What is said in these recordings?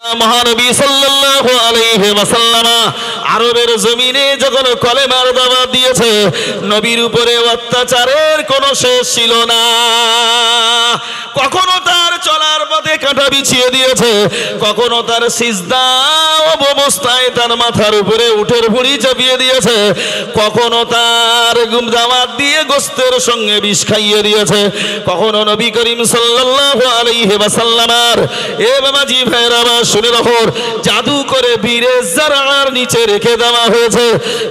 মহানবী সাল্লাল্লাহু আলাইহি ওয়াসাল্লাম আরবের জমিনে যখন কলেমার দাওয়াত দিয়েছে, নবীর উপরে অত্যাচারের কোনো শেষ ছিল না। কখনো তার চলার পথে কাঁটা বিছিয়ে দিয়েছে, কখনো তার সিজদা অবস্থায় তার মাথার উপরে উটের ভুঁড়ি চাপিয়ে দিয়েছে, কখনো তার দাওয়াত দিয়ে গোস্তের সঙ্গে বিষ খাইয়ে দিয়েছে, কখনো নবী করিম সাল্লাল্লাহু আলাইহি ওয়াসাল্লামের এ বাবাজি ভাইরা শুনে রাখো, জাদু করে বীরে জারার নিচে রেখে দেওয়া হয়েছে।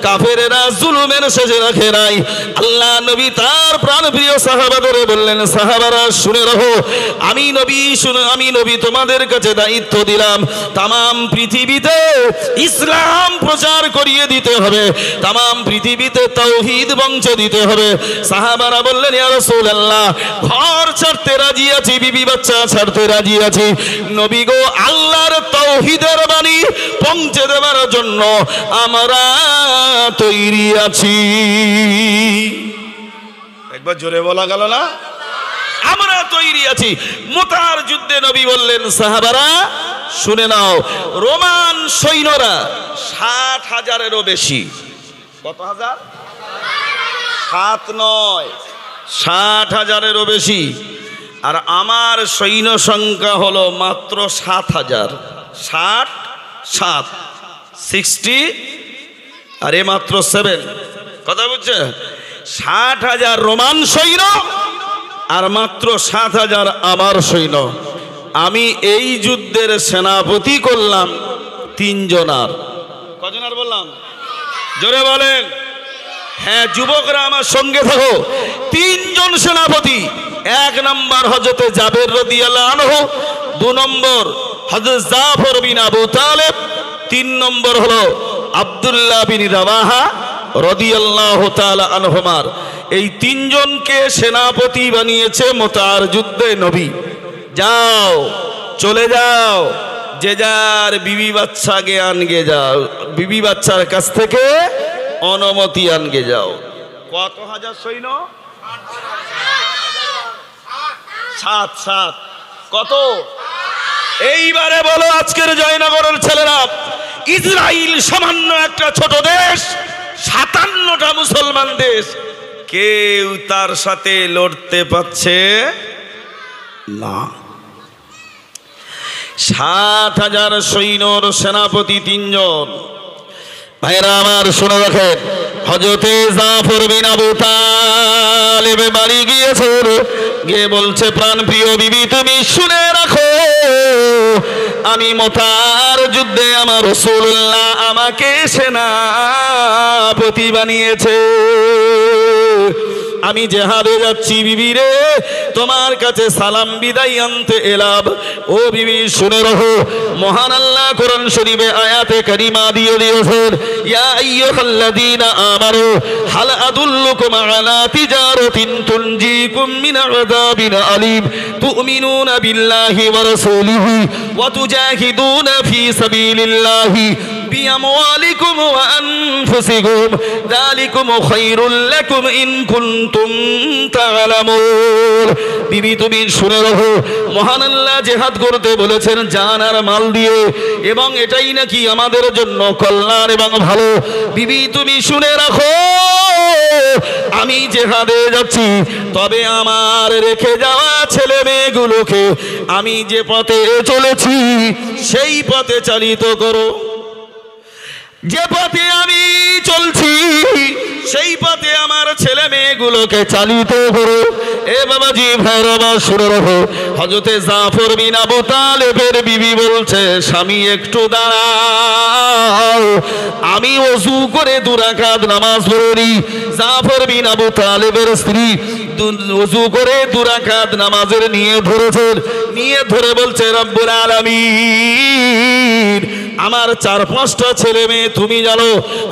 কাফেরেরা জুলুমের শেষে রাখে নাই। আল্লাহ নবী তার প্রাণপ্রিয় সাহাবাদের বললেন, সাহাবারা শুনে রাখো, আমি নবী তোমাদের কাছে দায়িত্ব দিলাম, তাম পৃথিবীতে ইসলাম প্রচার করিয়ে দিতে হবে, তাম পৃথিবীতে তাওহীদ পৌঁছে দিতে হবে। সাহাবারা বললেন, ইয়া রাসূলুল্লাহ, ঘর ছাড়তে রাজি আছি, বিবি বাচ্চা ছাড়তে রাজি আছি, নবী গো, আল্লাহর তাওহীদের বাণী পৌঁছে দেওয়ার জন্য আমরা তৈরি আছি। একবার জোরে বলা গেল না? আমরা তৈরি আছি। মুতার যুদ্ধে নবী বললেন, সাহাবারা শুনে নাও, রোমান সৈন্যরা 60,000-এরও বেশি। কত হাজার? 7 নয়, 60,000-এরও বেশি। আর আমার সৈন্য সংখ্যা হলো মাত্র 7,000। 60 আর এ মাত্র 7। কথা বুঝছে? 60,000 রোমান সৈন্য আর মাত্র 7,000 আমার সৈন্য। আমি এই যুদ্ধের সেনাপতি করলাম 3 জনার। কজনার বললাম? জোরে বলেন। হ্যাঁ, যুবকরা আমার সঙ্গে থাকো। 3 জন সেনাপতি। 1 নম্বর হযরতে জাবের রাদিয়াল্লাহু আনহু, 2 নম্বর হযরত জাফর বিন আবু তালেব, 3 নম্বর হলো আব্দুল্লাহ বিন রাওয়াহা রাদিয়াল্লাহু তাআলা আনহুমার। এই 3 জনকে সেনাপতি বানিয়েছে মুতার যুদ্ধে নবী। যাও, চলে যাও, যে যার বিবি বাচ্চাকে আনগে যাও, বিবি বাচ্চার কাছ থেকে অনুমতি আনগে যাও। কত হাজার সৈন্য? 7 কত? এইবারে বলো, আজকের জয়নগরের ছেলেরা, ইসরায়েল সামান্য একটা ছোট দেশ, 57টা মুসলমান দেশ, কেউ তার সাথে লড়তে পারছে না। 7,000 সৈন্যর সেনাপতি 3 জন। ভাইরা আমার শুনে রাখেন, হযরতে জাফর বিন আবু তালেব বাড়ি গিয়েছেন, গিয়ে বলছে, প্রাণ প্রিয় বিবি, তুমি শুনে রাখো, আমি মুতার যুদ্ধে আমার রাসূলুল্লাহ আমাকে সেনাপতি বানিয়েছে। আমি জেহাদে যাচ্ছি বিবি রে, তোমার কাছে সালাম বিদায় আনতে এলাম। ও বিবি শুনে রাখো, মহান আল্লাহ কোরআন শরীফে আয়াতে কারিমা দিয়ে দিয়েছেন, ইয়া আইয়ুহাল্লাযীনা আমানু হাল আদুল্লুকুম আলা তিজারাতিন তুনজিকুম মিন আযাবিন আলীম তুমিনুনা বিল্লাহি ওয়া রাসূলিহি ওয়া তুজাহিদুনা ফি সাবিলিল্লাহি বিআমওয়ালিকুম ওয়া আনফুসিকুম যালিকুম খায়রুল লাকুম ইন কুনতুম তা'লামুন। বিবি তুমি শুনে রাখো, মহান আল্লাহ জিহাদ করতে বলেছেন জান আর মাল দিয়ে, এবং এটাই নাকি আমাদের জন্য কল্যাণ এবং ভালো। বিবি তুমি শুনে রাখো, আমি জিহাদে যাচ্ছি, তবে আমার রেখে যাওয়া ছেলে মেয়েগুলোকে আমি যে পথে চলেছি সেই পথে চালিত করো। যে পথে আমি চলছি সেই পথে আমার ছেলে মেয়েগুলোকে চালিত করো। এ বাবাজি ভাইরা শুনে রাখো, হযরতে জাফর বিন আবু তালেবের বিবি বলছে, স্বামী একটু দাঁড়াও, আমি ওযু করে 2 রাকাত নামাজ পড়ি। জাফর বিন আবু তালেবের স্ত্রী ওযু করে 2 রাকাত নামাজের নিয়ে ধরেছেন, নিয়ে ধরে বলছে, রব্বুল আলামিন, আমার 4-5টা ছেলে মেয়ে তুমি জানো,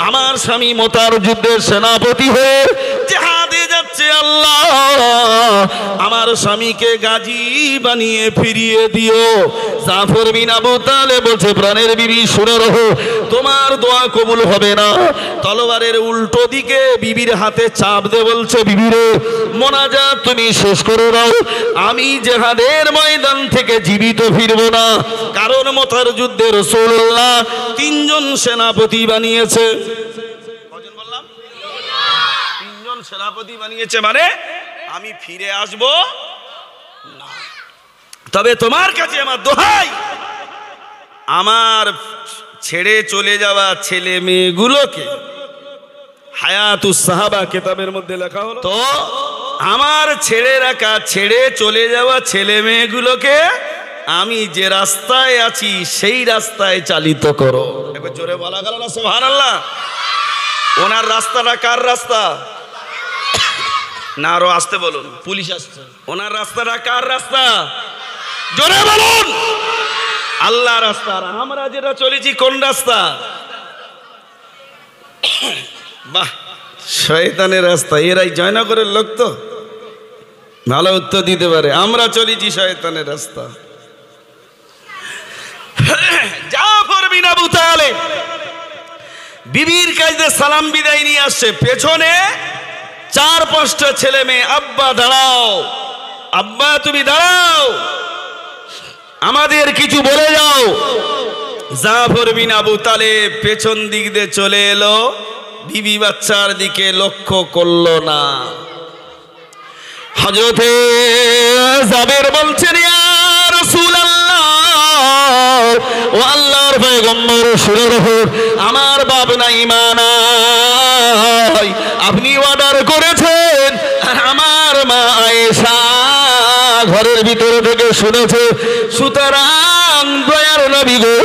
আমার স্বামী মুতার যুদ্ধের সেনাপতি হয়ে জিহাদে যাচ্ছে, আল্লাহ আমার স্বামীকে গাজী বানিয়ে ফিরিয়ে দিও। জাফর বিন আবু তালেব বলছে, প্রাণের বিবি শুনে রাখো, তোমার দোয়া কবুল হবে না। তলোয়ারের উল্টো দিকে বিবির হাতে চাপ দে বলছে, বিবিরে মোনাজাত তুমি শেষ করে দাও, আমি জিহাদের ময়দান থেকে জীবিত ফিরবো না। কারণ মতার যুদ্ধে রাসূলুল্লাহ 3 জন সেনাপতি বানিয়েছে। কজন বললাম? 3 জন সেনাপতি বানিয়েছে, মানে আমি ফিরে আসব না। তবে তোমার কাছে আমার দোহাই, আমার ছেড়ে চলে যাওয়া ছেলে মেয়েগুলোকে, হায়াতুস সাহাবা কিতাবের মধ্যে লেখা হলো, তো আমার ছেড়ে চলে যাওয়া ছেলে মেয়েগুলোকে আমি যে রাস্তায় আছি সেই রাস্তায় চালিত করো। একবার জোরে বলা গেল না সুবহানাল্লাহ? ওনার রাস্তাটা কার রাস্তা? না আরো আসতে বলুন, পুলিশ আসছে। ওনার রাস্তাটা কার রাস্তা? জোরে বলুন। আল্লাহ রাস্তা। আর আমরা যেটা চলেছি কোন রাস্তা? বাহ, শয়তানের রাস্তা। এরাই জয়নগরের লোক, তো ভালো উত্তর দিতে পারে। আমরা চলেছি শয়তানের রাস্তা। জাফর বিন আবু তালেব বিবির কাছে সালাম বিদায় নিয়ে আসছে, পেছনে 4-5টা ছেলে মেয়ে। আব্বা দাঁড়াও, আব্বা তুমি দাঁড়াও, আমাদের কিছু বলে যাও। জাফর বিন আবু তালেব পেছন দিক দিয়ে চলে এলো, বিবি বাচ্চার দিকে লক্ষ্য করলো না। হযরতে জাবের বলছেন, ইয়া রাসূলুল্লাহ, ও আল্লাহর পয়গম্বর শুনে রাখুন, আমার বাপ নাই মা নাই, আপনি অর্ডার করেছেন, আর আমার মা আয়েশা ঘরের ভিতরে থেকে শুনেছে, সুতরাং দয়ার নবী গো,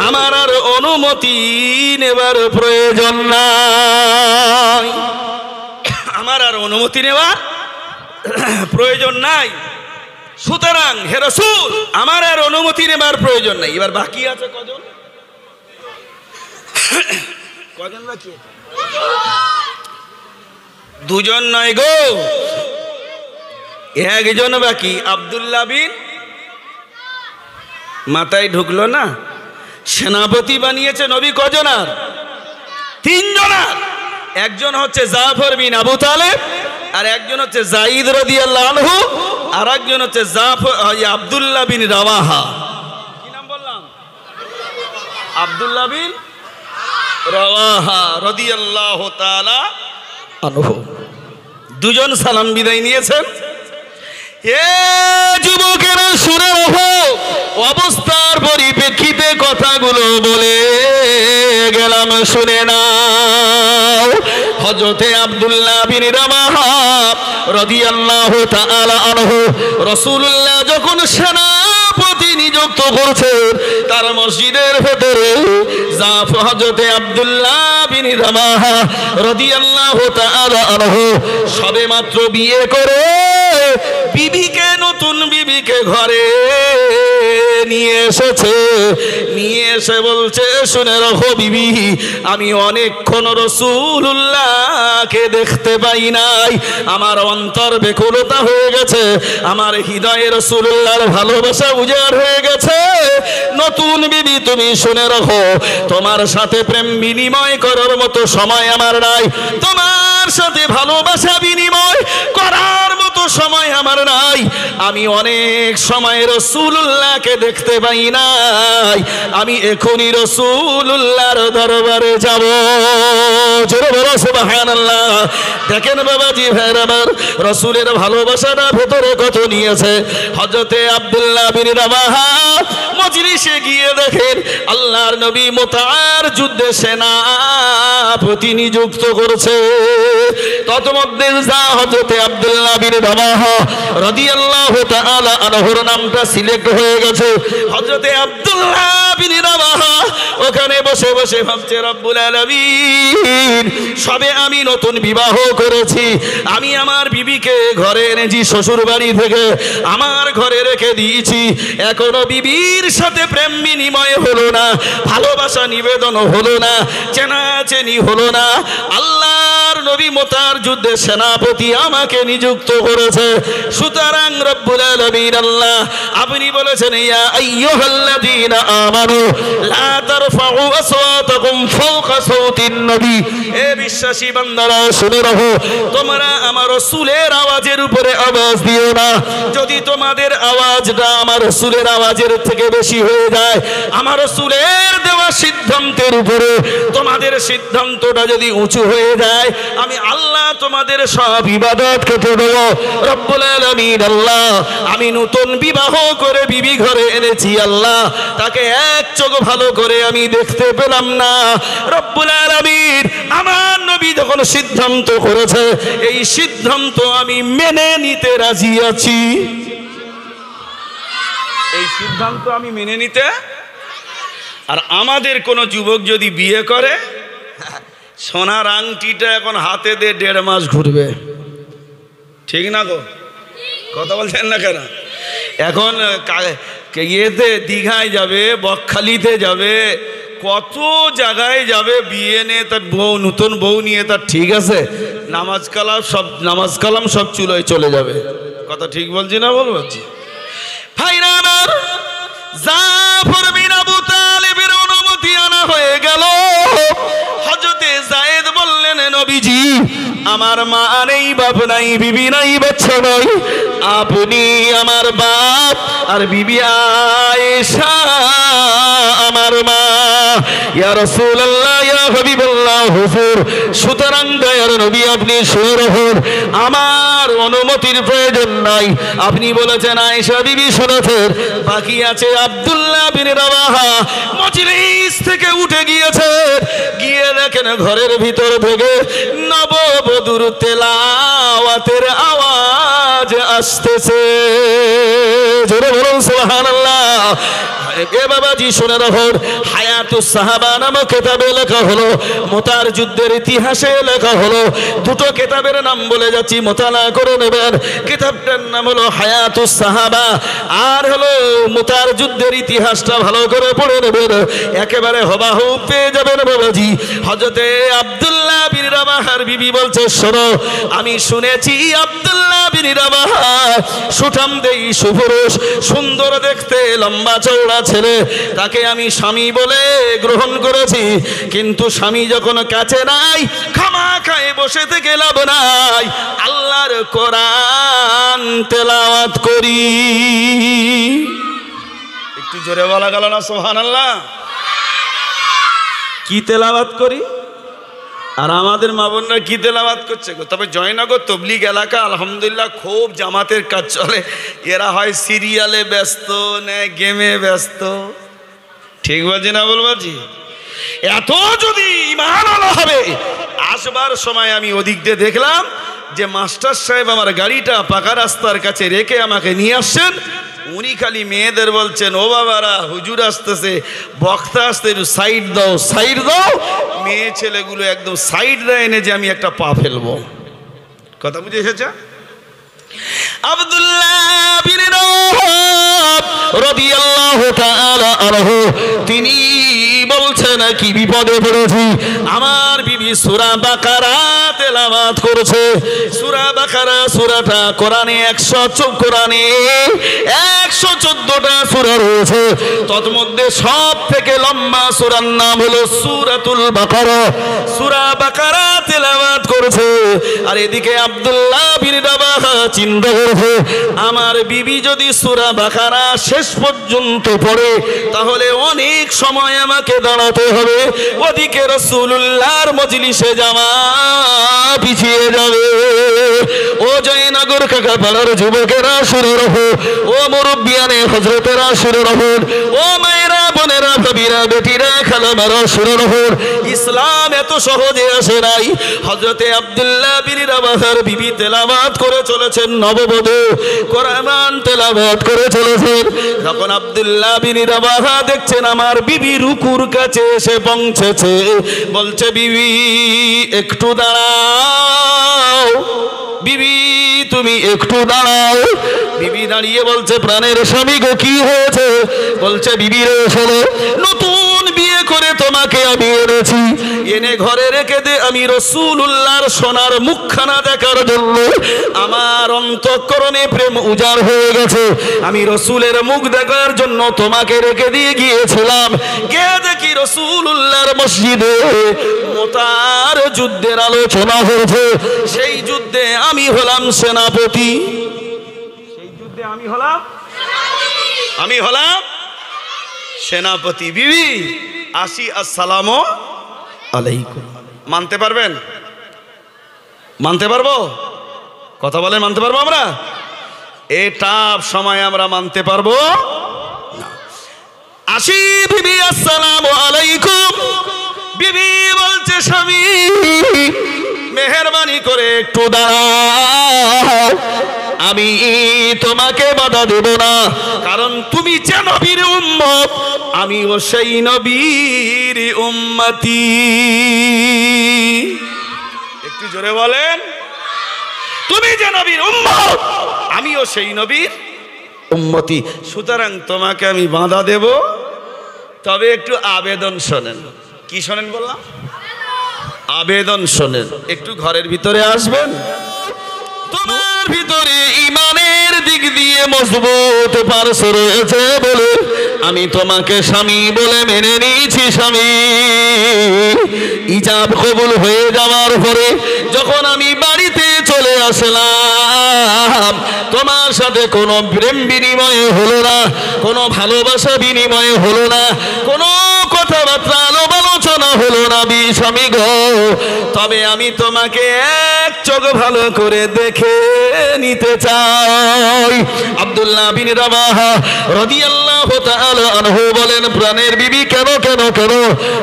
আমার আর অনুমতি নেবার প্রয়োজন নাই, আমার আর অনুমতি নেওয়ার প্রয়োজন নাই। সুতরাং হে রাসূল, আমার আর অনুমতি নেবার প্রয়োজন নাই। এবার বাকি আছে কজন? কজন বাকি? 2 জন নয় গো, 1 জন বাকি। আব্দুল্লাহ বিন, মাথায় ঢুকলো না? সেনাপতি বানিয়েছে নবী কজন? আর 3 জনার। একজন হচ্ছে জাফর বিন আবু তালেব, আর একজন হচ্ছে যায়েদ রাদিয়াল্লাহু আনহু, আর একজন হচ্ছে আব্দুল্লাহ বিন রাওয়াহা। কি নাম বললাম? আব্দুল্লাহ বিন রাওয়াহা রাদিয়াল্লাহু তাআলা আনহু। 2 জন সালাম বিদায় নিয়েছেন। এ যুবকেরা শুনে রাখো, অবস্থার পরিপ্রেক্ষিতে কথাগুলো বলে গেলাম, শুনে নাও। হযরতে আব্দুল্লাহ বিন রাওয়াহা রাদিয়াল্লাহু তাআলা আনহু রাসূলুল্লাহ যখন সেনাপতি নিযুক্ত করছেন, তার মসজিদের ভেতরে হযরতে আব্দুল্লাহ বিন রাওয়াহা রাদিয়াল্লাহু তাআলা আনহু সবেমাত্র বিয়ে করে বিবিকে, নতুন বিবিকে ঘরে নিয়ে এসেছে। নিয়ে এসে বলছে, শুনে রাখো বিবি, আমি অনেকক্ষণ রাসূলুল্লাহকে দেখতে পাই নাই, আমার অন্তর বেকুলতা হয়ে গেছে, আমার হৃদয়ে রাসূলুল্লাহর ভালোবাসা উজাড় হয়ে গেছে। নতুন বিবি তুমি শুনে রাখো, তোমার সাথে প্রেম বিনিময় করার মতো সময় আমার নাই, তোমার সাথে ভালোবাসা বিনিময় করার মতো সময় আমার নাই। আমি অনেক সময় রাসূলুল্লাহকে দেখতে পাই নাই, আমি এখনই রাসূলুল্লাহর দরবারে যাব। জোরে বলো সুবহানাল্লাহ। দেখেন বাবাজি ভাইরা আমার, রাসূলের ভালোবাসাটা ভেতরে কত নিয়েছে। হযরতে আব্দুল্লাহ বিন রাওয়াহা মজলিসে গিয়ে দেখেন আল্লাহর নবী মুতার যুদ্ধে সেনাপতি নিযুক্ত করেছে। ততমধ্যে হযরতে আব্দুল্লাহ বিন রাওয়াহা রাদিয়াল্লাহু তাআলা আনহুর নামটা সিলেক্ট হয়ে গেছে। হযরতে আব্দুল্লাহ বিন রাওয়াহা ওখানে বসে বসে ভাবছে, রব্বুল আলামিন, সবে আমি নতুন বিবাহ করেছি, আমি আমার বিবিকে ঘরে এনেছি শ্বশুর বাড়ি থেকে, আমার ঘরে রেখে দিয়েছি, এখনো বিবির সাথে প্রেম বিনিময় হলো না, ভালোবাসা নিবেদন হলো না, চেনাচেনি হলো না। আল্লাহর নবী মুতার যুদ্ধে সেনাপতি আমাকে নিযুক্ত করেছে। সুতরাং রব্বুল আলামিন আল্লাহ আপনি বলেছেন, ইয়া আইয়ুহাল্লাযীনা আমানু লা তারফাউ আসওয়াতাকুম ফাওকা সাওতিন নবী। এ বিশ্বাসী বান্দারা শুনে রাখো, তোমরা আমার রাসূলের আওয়াজের উপরে আওয়াজ দিও না। যদি তোমাদের আওয়াজটা আমার রাসূলের আওয়াজের থেকে বেশি হয়ে যায়, আমার রাসূলের দেওয়া সিদ্ধান্তের উপরে তোমাদের সিদ্ধান্তটা যদি উঁচু হয়ে যায়, আমি আল্লাহ তোমাদের সব ইবাদত কেটে দেব। রব্বুল আলামিন আল্লাহ আমি নতুন বিবাহ করে বিবি ঘরে এনেছি, আল্লাহ তাকে এক চোখ ভালো করে আমি দেখতে পেলাম না। রব্বুল আলামিন আমার নবী যখন সিদ্ধান্ত করেছে, এই সিদ্ধান্ত আমি মেনে নিতে রাজি আছি। এই সিদ্ধান্ত আমি মেনে নিতে। আর আমাদের কোন যুবক যদি বিয়ে করে, সোনার আংটিটা এখন হাতে দিয়ে 1.5 মাস ঘুরবে, ঠিক না গো? কথা বলছেন না কেন? এখন ইয়েতে দীঘায় যাবে, বকখালিতে যাবে, কত জায়গায় যাবে, বিয়ে নিয়ে তার বউ, নতুন বউ নিয়ে তার, ঠিক আছে, নামাজ কালাম সব চুলোয় চলে যাবে। কথা ঠিক বলছি না বল বলছি? ভাইরা আমার, জাফর বিন আবু তালিবের অনুমতি আনা হয়ে গেল। হযরতে যায়েদ বললেন, নবীজি আমার মা নেই, বাপ নাই, বিবি নাই, বাচ্চা নাই, আপনি আমার বাপ, আর বিবি আয়েশা আমার মা। ইয়া রাসূলুল্লাহ, ইয়া হাবিবাল্লাহ, হুজুর, সুতরাং দয়ার নবী আপনি শুনে রাখুন, আমার অনুমতির প্রয়োজন নাই। আপনি বলেছেন আয়েশা বিবি শুনেছেন, বাকি আছে আব্দুল্লাহ বিন রাওয়াহা। মজলিস থেকে উঠে গিয়েছে, গিয়ে দেখেন ঘরের ভিতর থেকে নববধূর তেলাওয়াতের আওয়াজ আসতেছে। জোরে বলুন সুবহানাল্লাহ। এ বাবাজি শুনে রাখুন, হায়াতুস সাহাবা নামক কিতাবে লেখা হলো, মুতার যুদ্ধের ইতিহাসে লেখা হলো। দুটো কিতাবের নাম বলে যাচ্ছি, মোতালা করে নেবেন। কিতাবটার নাম হলো হায়াতুস সাহাবা, আর হলো মুতার যুদ্ধের ইতিহাসটা ভালো করে পড়ে নেবেন, একেবারে হবাহু পেয়ে যাবেন বাবাজি। হযরতে আব্দুল্লাহ বিন রাওয়াহার বিবি বলছে, শোনো, আমি শুনেছি আব্দুল্লাহ বিন রাওয়াহা সুঠামদেহী সুপুরুষ, সুন্দর দেখতে, লম্বা চওড়া ছেলে, তাকে আমি স্বামী বলে গ্রহণ করেছি। কিন্তু স্বামী যখন কাছে নাই, খামাখায় বসে থেকে লাভ নাই, আল্লাহর কোরআন তেলাওয়াত করি। একটু জোরে বলা গেল না সুবহানাল্লাহ? কি তেলাওয়াত করি? আর আমাদের মা বোনরা কি তেলাওয়াত করছে গো? তবে জয়নগর তবলিগ এলাকা আলহামদুলিল্লাহ খুব জামাতের কাজ চলে। এরা হয় সিরিয়ালে ব্যস্ত, না গেমে ব্যস্ত, ঠিক বলছি না বলবাজি? এত যদি ঈমান আলা হবে, আসবার সময় আমি ওদিক দিয়ে দেখলাম যে মাস্টার সাহেব আমার গাড়িটা পাকা রাস্তার কাছে রেখে আমাকে নিয়ে আসছেন। উনি খালি মেয়েদের বলছেন, ও বাবারা, হুজুর আসতেছে, বক্তা আসতে, একটু সাইড দাও, সাইড দাও। মেয়ে ছেলেগুলো একদম সাইড দেয় এনে যে আমি একটা পা ফেলবো। কথা বুঝে এসেছে? আব্দুল্লাহ বিন রাওয়াহা রাদিয়াল্লাহু তাআলা আনহু তিনি বলছেন, কি বিপদে পড়েছি। আমার বিবি সূরা বাকারা তেলাওয়াত করেছে। সূরা বাকারা সূরাটা কোরআনে 114টা সূরা রয়েছে, তন্মধ্যে সব থেকে লম্বা সূরার নাম হলো সূরাতুল বাকারা। সূরা বাকারা তেলাওয়াত করেছে। আর এদিকে আব্দুল্লাহ বিন রাওয়াহা চিন্তা করেছে, আমার বিবি যদি সূরা বাকারা শেষ পর্যন্ত পড়ে, তাহলে অনেক সময় আমাকে দাঁড়াতে হবে। ওদিকে রাসূলুল্লাহর মজলিসে যাওয়া পিছিয়ে যাবে। ও জয়নগর কাকা পাড়ার যুবকেরা শুনে রাখো, ও মুরব্বিয়ানে হযরতেরা শুনে রাখুন, ও মায়েরা, বোনেরা, ভাবিরা, বেটিরা, খালামারা শুনে রাখুন, ইসলাম এত সহজে আসে নাই। হযরতে আব্দুল্লাহ বিন রাওয়াহার বিবি তেলাওয়াত করে চলেছেন, নববধূ কোরআন তেলাওয়াত করে চলেছেন। যখন আব্দুল্লাহ বিন রাওয়াহা দেখছেন আমার বিবি রুকুর কাছে এসে পৌঁছেছে, বলছে, বিবি একটু দাঁড়াও, বিবি তুমি একটু দাঁড়াও। বিবি দাঁড়িয়ে বলছে, প্রাণের স্বামী গো, কি হয়েছে? বলছে, বিবি রে শোনো, নতুন তোমাকে আমি এনেছি, এনে ঘরে রেখে দে। আমি রাসূলুল্লাহর সোনার মুখখানা দেখার জন্য আমার অন্তঃকরণে প্রেম উজাড় হয়ে গেছে। আমি রাসূলের মুখ দেখার জন্য তোমাকে রেখে দিয়ে গিয়েছিলাম। কে দেখি রাসূলুল্লাহর মসজিদে মুতার যুদ্ধের আলোচনা হয়েছে। সেই যুদ্ধে আমি হলাম সেনাপতি। সেই যুদ্ধে আমি হলাম সেনাপতি। বিবি আসি, আসসালামু আলাইকুম। মানতে পারবেন? মানতে পারবো? কথা বলেন, মানতে পারবো আমরা? এটা সময় আমরা মানতে পারবো না। আসি বিবি, আসসালামু আলাইকুম। বিবি বলছে, স্বামী মেহেরবানি করে একটু দাঁড়াও, আমি তোমাকে বাধা দেব না, কারণ তুমি যে নবীর উম্মত, আমিও সেই নবীর উম্মতি। একটু জোরে বলেন। তুমি যে নবীর উম্মত, আমিও সেই নবীর উম্মতি। সুতরাং তোমাকে আমি বাধা দেব, তবে একটু আবেদন শোনেন। কি শোনেন বললাম? আবেদন শোনেন। একটু ঘরের ভিতরে আসবেন। তোমার ভিতরে ইমানের দিক দিয়ে মজবুত পারস রয়েছে বলে আমি তোমাকে স্বামী বলে মেনে নিয়েছি। স্বামী ইজাব কবুল হয়ে যাওয়ার পরে যখন আমি বাড়িতে চলে আসলাম, তোমার সাথে কোনো প্রেম বিনিময় হলো না, কোনো ভালোবাসা বিনিময় হলো না, কোনো কথাবার্তা আলোচনা হলো না স্বামী গো। তবে আমি তোমাকে এক চোখ ভালো করে দেখে নিতে চাই। আব্দুল্লাহ বিন রাওয়াহা রাদিয়াল্লাহু তাআলা আনহু বলেন, প্রাণের বিবি কেন কেন কেন?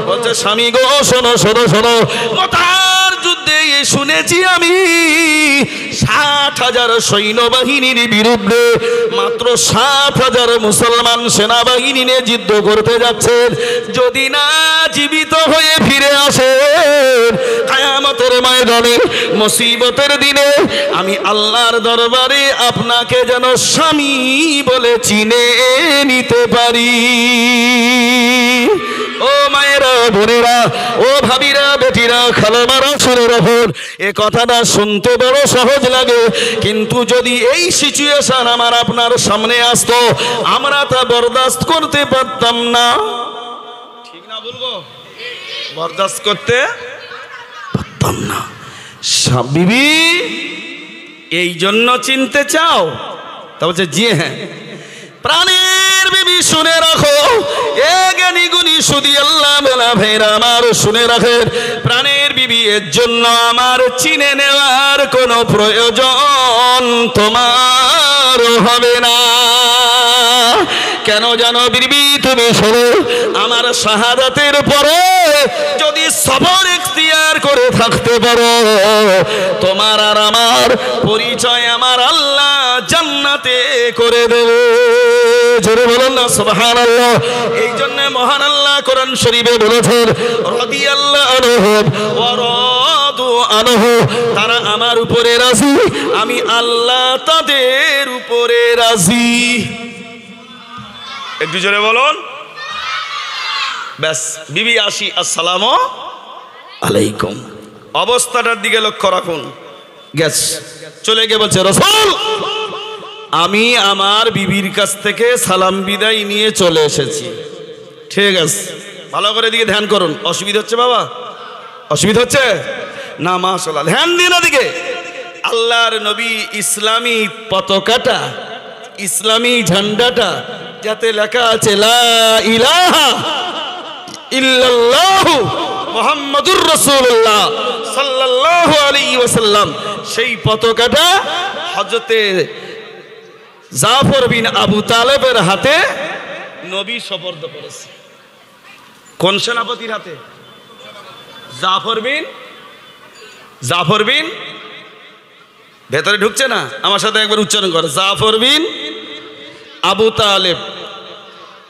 বলছে, স্বামী গো শোনো শোনো শোনো, মুতার যুদ্ধে শুনেছি আমি 60,000 সৈন্যবাহিনীর বিরুদ্ধে মাত্র 7,000 মুসলমান সেনাবাহিনী নিয়ে যুদ্ধ করতে যাচ্ছেন। যদি না জীবিত হয়ে ফিরে আসেন কিয়ামতের ময়দানে মুসিবতের দিনে, আমি আল্লাহর দরবারে আপনাকে যেন স্বামী বলে চিনে নিতে পারি। ও মায়েরা, বোনেরা, ও ভাবিরা, বেটিরা, খালামারা, শুনে রাখুন, এ কথাটা শুনতে বড় সহজ লাগে, কিন্তু যদি এই সিচুয়েশন আমার আপনার সামনে আসতো, আমরা তা বরদাস্ত করতে পারতাম না। ঠিক না বলবো? বরদাস্ত করতে পারতাম না। বিবি এই জন্য চিনতে চাও? তা বলছে, জি হ্যাঁ। প্রাণের বিবি শুনে রাখো, এ জ্ঞানী গুণী সুদী আল্লাহ বেলা ভেরা আমার শুনে রাখেন, প্রাণের বিবি এর জন্য আমার চিনে নেওয়ার কোনো প্রয়োজন তোমার হবে না। কেন জানো বিবি? তুমি শোনো, আমার শাহাদাতের পরে যদি সবর ইখতিয়ার করে থাকতে পারো, তোমার আর আমার পরিচয় আমার আল্লাহ জান্নাতে করে দেবে। জোরে বলুন না সুবহানাল্লাহ। এই জন্য মহান আল্লাহ কোরআন শরীফে বলেছেন, রাদিয়াল্লাহু আনহু ওয়া রাদু আনহু, তারা আমার উপরে রাজি, আমি আল্লাহ তাদের উপরে রাজি। একটু জোরে বলুন। ব্যাস বিবি আসি, আসসালামু আলাইকুম। অবস্থাটার দিকে লক্ষ্য রাখুন। গ্যাস চলে গিয়ে বলছে, রাসূল আমি আমার বিবির কাছ থেকে সালাম বিদায় নিয়ে চলে এসেছি। ঠিক আছে, ভালো করে দিকে ধ্যান করুন। অসুবিধা হচ্ছে বাবা? অসুবিধা হচ্ছে না? মাশাআল্লাহ, ধ্যান দিন ওদিকে। আল্লাহর নবী ইসলামী পতাকাটা, ইসলামী ঝান্ডাটা যাতে লেখা আছে লা ইলাহা ইল্লাল্লাহু মুহাম্মাদুর রাসূলুল্লাহ সাল্লাল্লাহু আলাইহি ওয়াসাল্লাম, সেই পতাকাটা হযরতে জাফর বিন আবু তালেবের হাতে নবী সুপর্দ করেছে। কোন সেনাপতির হাতে? জাফর বিন ভেতরে ঢুকছে না, আমার সাথে একবার উচ্চারণ করে, জাফর বিন আবু তালেব।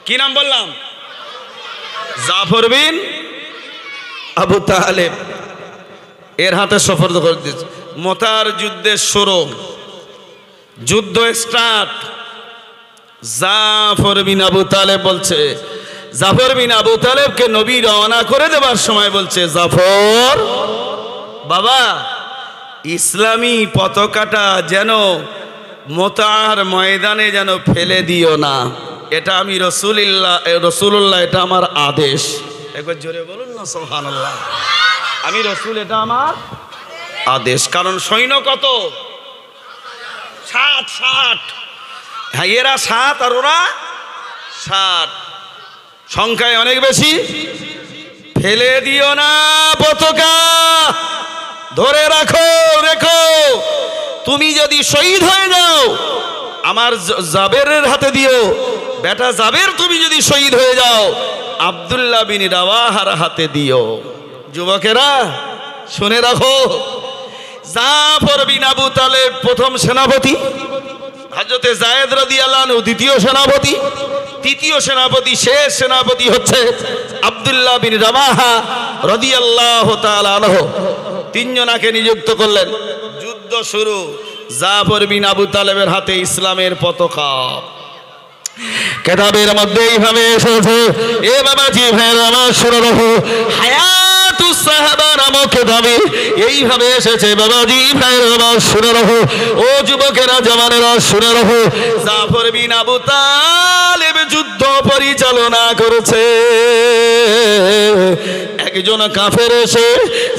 কি নাম বললাম? জাফর বিন আবু তালেব, এর হাতে সুপর্দ করে দিয়েছে। মুতার যুদ্ধের শুরু, যুদ্ধ স্টার্ট। জাফর বিন আবু তালেব বলছে, জাফর বিন আবু তালেবকে নবী রওনা করে দেবার সময় বলছে, জাফর বাবা, ইসলামী পতাকাটা যেন মোতার ময়দানে যেন ফেলে দিও না, এটা আমি রসুল্লাহ, এটা আমার আদেশ। একবার জোরে বলুন না সুবহানাল্লাহ। আমি রসুল, এটা আমার আদেশ। কারণ সৈন্য কত? 60। হ্যাঁ, এরা 7 আর ওরা 60, সংখ্যায় অনেক বেশি। ফেলে দিও না পতাকা, ধরে রাখো। রেখো, তুমি যদি শহীদ হয়ে যাও আমার জাবেরের হাতে দিও। বেটা জাবের, তুমি যদি শহীদ হয়ে যাও আব্দুল্লাহ বিন রাওয়াহার হাতে দিও। যুবকেরা শুনে রাখো, জাফর বিন আবু তালেব প্রথম সেনাপতি, হযরতে যায়েদ রাদিয়াল্লাহু আনহু দ্বিতীয় সেনাপতি, তৃতীয় সেনাপতি, শেষ সেনাপতি হচ্ছে আব্দুল্লাহ বিন রাওয়াহা রাদিয়াল্লাহু তাআলা আনহু। 3 জনাকে নিযুক্ত করলেন। যুদ্ধ শুরু। জাফর বিন আবু তালেবের হাতে ইসলামের পতাকা। কিতাবের মধ্যে এইভাবে এসেছে, এ বাবাজি ভাইরা আমার শুনে রাখো, হায়াতুস সাহাবা নামক কিতাবে এইভাবে এসেছে। বাবাজি ভাইরা আমার শুনে রাখো, ও যুবকেরা জওয়ানেরা শুনে রাখো, জাফর বিন আবু তালেব যুদ্ধ পরিচালনা করেছে। একজন কাফের এসে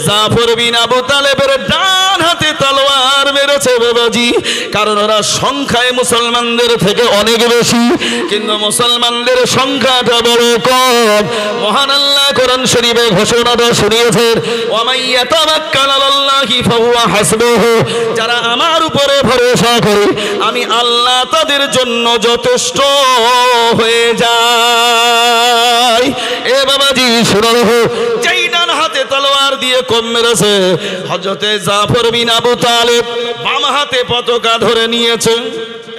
জাফর বিন আবু তালেবের ডান হাতে তলোয়ার মেরেছে বাবাজি। কারণ ওরা সংখ্যায় মুসলমানদের থেকে অনেক বেশি, কিন্তু মুসলমানদের সংখ্যাটা বড় কম। মহান আল্লাহ কোরআন শরীফে ঘোষণাটা শুনিয়েছেন, ওয়া মান ইয়াতাওয়াক্কাল আলাল্লাহি ফাহুয়া হাসবুহু, যারা আমার উপরে ভরসা করে আমি আল্লাহ তাদের জন্য যথেষ্ট হয়ে যায়। এ বাবাজি শুনো, যেই ডান হাতে তলোয়ার দিয়ে কম মেরেছে হযরতে জাফর বিন আবু তালেব বাম হাতে পতাকা ধরে নিয়েছে।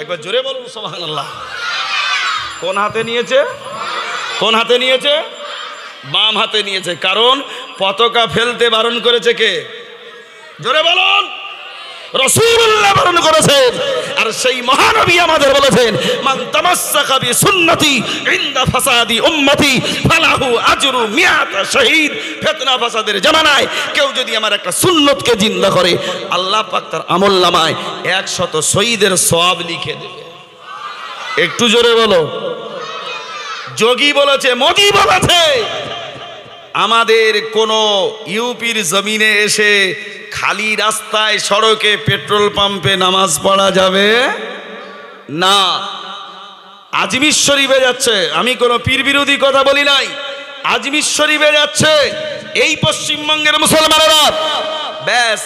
একবার জোরে বলুন সুবহানাল্লাহ। কোন হাতে নিয়েছে? কোন হাতে নিয়েছে? বাম হাতে নিয়েছে। কারণ পতাকা ফেলতে বারণ করেছে কে? জোরে বলুন। রাসূলুল্লাহ বারণ করেছেন। আর সেই মহানবী আমাদের বলেছেন, মান তামাসসাকা বিসুন্নতি ইনদা ফাসাদি উম্মতি ফালাহু আজরু মিয়াত শহীদ। ফিতনা ফাসাদের জামানায় কেউ যদি আমার একটা সুন্নতকে জিন্দা করে আল্লাহ পাক তার আমলনামায় 100 শহীদের সওয়াব লিখে দেবে। একটু জোরে বলো। যোগী বলেছে, মোদি বলেছে, আমাদের কোন ইউপির জমিনে এসে খালি রাস্তায় সড়কে পেট্রোল পাম্পে নামাজ পড়া যাবে না। আজমির শরীফে যাচ্ছে, আমি কোনো পীর বিরোধী কথা বলি নাই, আজমির শরীফে যাচ্ছে এই পশ্চিমবঙ্গের মুসলমানেরা, ব্যাস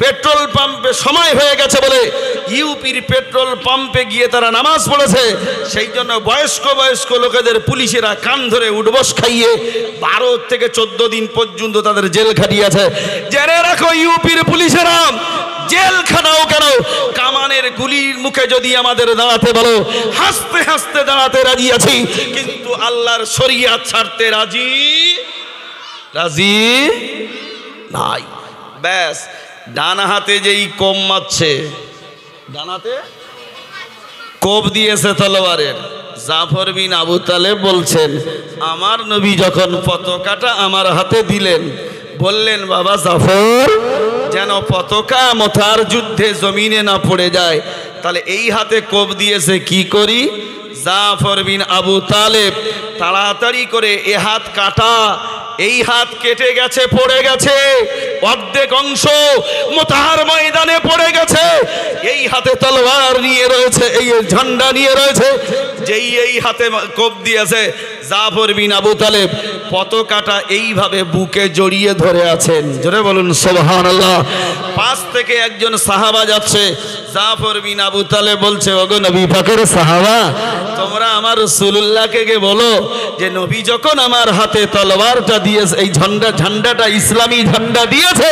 পেট্রোল পাম্পে সময় হয়ে গেছে বলে ইউপির পেট্রোল পাম্পে গিয়ে তারা নামাজ পড়েছে। সেই জন্য বয়স্ক লোকেদের পুলিশেরা কান ধরে উঠবস খাইয়ে 12 থেকে 14 দিন পর্যন্ত তাদের জেল খাটিয়েছে। জেনে রাখো, ইউপির পুলিশেরা জেলখানাও কেন, কামানের গুলির মুখে যদি আমাদের দাঁড়াতে বলো হাসতে হাসতে দাঁড়াতে রাজি আছি, কিন্তু আল্লাহর শরিয়াত ছাড়তে রাজি নাই। ব্যাস ডান হাতে যেই কোপ মারছে, ডান হাতে কোপ দিয়েছে তলোয়ারের, জাফর বিন আবু তালেব বলছেন, আমার নবী যখন পতাকাটা আমার হাতে দিলেন বললেন, বাবা জাফর, যেন পতাকা মোতার যুদ্ধে জমিনে না পড়ে যায়, তাহলে এই হাতে কোপ দিয়েছে, কি করি? জাফর বিন আবু তালেব তাড়াতাড়ি করে এ হাত কাটা, এই হাত কেটে গেছে, পড়ে গেছে, অর্ধেক অংশ মোতার ময়দানে পড়ে গেছে। এই হাতে তলোয়ার নিয়ে রয়েছে, এই ঝান্ডা নিয়ে রয়েছে। যেই এই হাতে কোপ দিয়েছে জাফর বিন আবু তালেব পতাকাটা এইভাবে বুকে জড়িয়ে ধরে আছেন। জোরে বলুন সুবহানাল্লাহ। পাশ থেকে একজন সাহাবা যাচ্ছে, জাফর বিন আবু তালেব বলছে, ওগো নবী পাকের সাহাবা, তোমরা আমার রাসূলুল্লাহকে গে বলো যে নবী যখন আমার হাতে তলোয়ারটা দিয়েছে, এই ঝান্ডাটা ইসলামী ঝান্ডা দিয়েছে,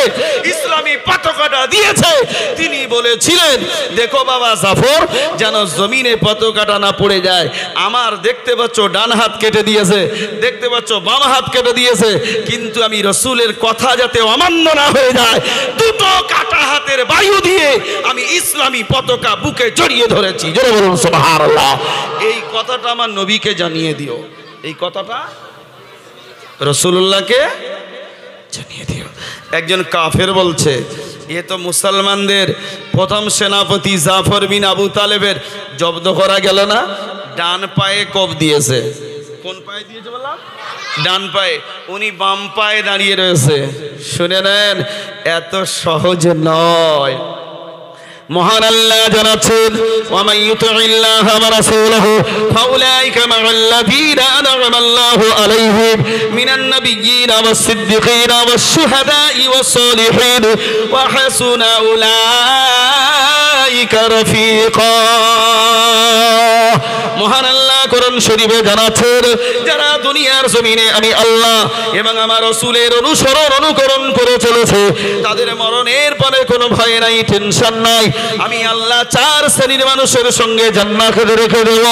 ইসলামী পতাকাটা দিয়েছে, তিনি বলেছিলেন, দেখো বাবা জাফর, যেন জমিনে পতাকাটা না পড়ে যায়। আমার দেখতে পাচ্ছ ডান হাত কেটে দিয়েছে, দেখতে পাচ্ছ বাম হাত কেটে দিয়েছে, কিন্তু আমি রাসূলের কথা যাতে অমান্য না হয়ে যায়, দুটো কাটা হাতের বায়ু দিয়ে আমি ইসলামী পতাকা বুকে জড়িয়ে ধরেছি। জোরে বলুন সুবহানাল্লাহ। এই কথাটা আমার নবীকে জানিয়ে দিও। এই কথাটা রাসূলুল্লাহকে জানিয়ে দিও। একজন কাফের বলছে, এ তো মুসলমানদের প্রথম সেনাপতি জাফর বিন আবু তালেবের জব্দ করা গেল না, ডান পায়ে কোপ দিয়েছে। কোন পায়ে দিয়েছে বললাম? ডান পায়ে। উনি বাম পায়ে দাঁড়িয়ে রয়েছে। শুনে নেন, এত সহজ নয়। মহান আল্লাহ জানাচ্ছেন, ওয়া মান ইউতিইল্লাহা ওয়া রাসূলাহু ফাউলাইকা মা'আল্লাযীনা আন'আমাল্লাহু আলাইহিম মিনান নাবিয়্যিনা ওয়াস সিদ্দিকিনা ওয়াশ শুহাদা'i ওয়াস সালিহিন ওয়া হাসুনা উলাইকা রাফীকা। মহান আল্লাহ কোরআন শরীফে জানাচ্ছেন, যারা দুনিয়ার জমিনে আমি আল্লাহ এবং আমার রাসূলের অনুকরণ করে চলেছে, তাদের মরণের পরে কোনো ভয় নাই, টেনশন নাই। আমি আল্লাহ 4 শ্রেণীর মানুষের সঙ্গে জান্নাতে রেখে দেব।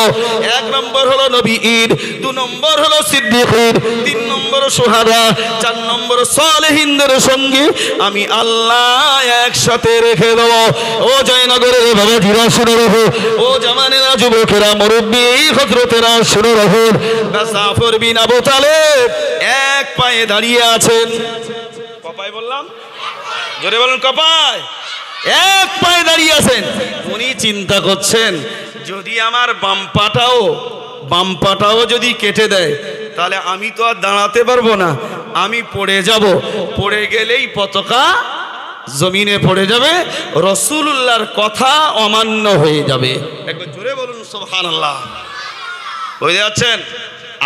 1 নম্বর হলো নবীর, 2 নম্বর হলো সিদ্দিকিন, 3 নম্বর শুহাদা, 4 নম্বর সালেহিনদের সঙ্গে আমি আল্লাহ একসাথে রেখে দেব। ও জয়নগরের বাবাজিরা শুনে রাখো, ও জামানেরা, যুবকেরা, মুরব্বী হযরতেরা শুনে রাখুন, জাফর বিন আবু তালেব এক পায়ে দাঁড়িয়ে আছেন। কপায় বললাম? জোরে বলুন, কপায়। এক পায়ে দাঁড়িয়ে আছেন। উনি চিন্তা করছেন, যদি আমার বাম পাটাও যদি কেটে দেয়, তাহলে আমি তো আর দাঁড়াতে পারবো না, আমি পড়ে যাব। পড়ে গেলেই পতাকা জমিনে পড়ে যাবে, রাসূলুল্লাহর কথা অমান্য হয়ে যাবে। একবার জোরে বলুন সুবহানাল্লাহ। বুঝতে যাচ্ছেন?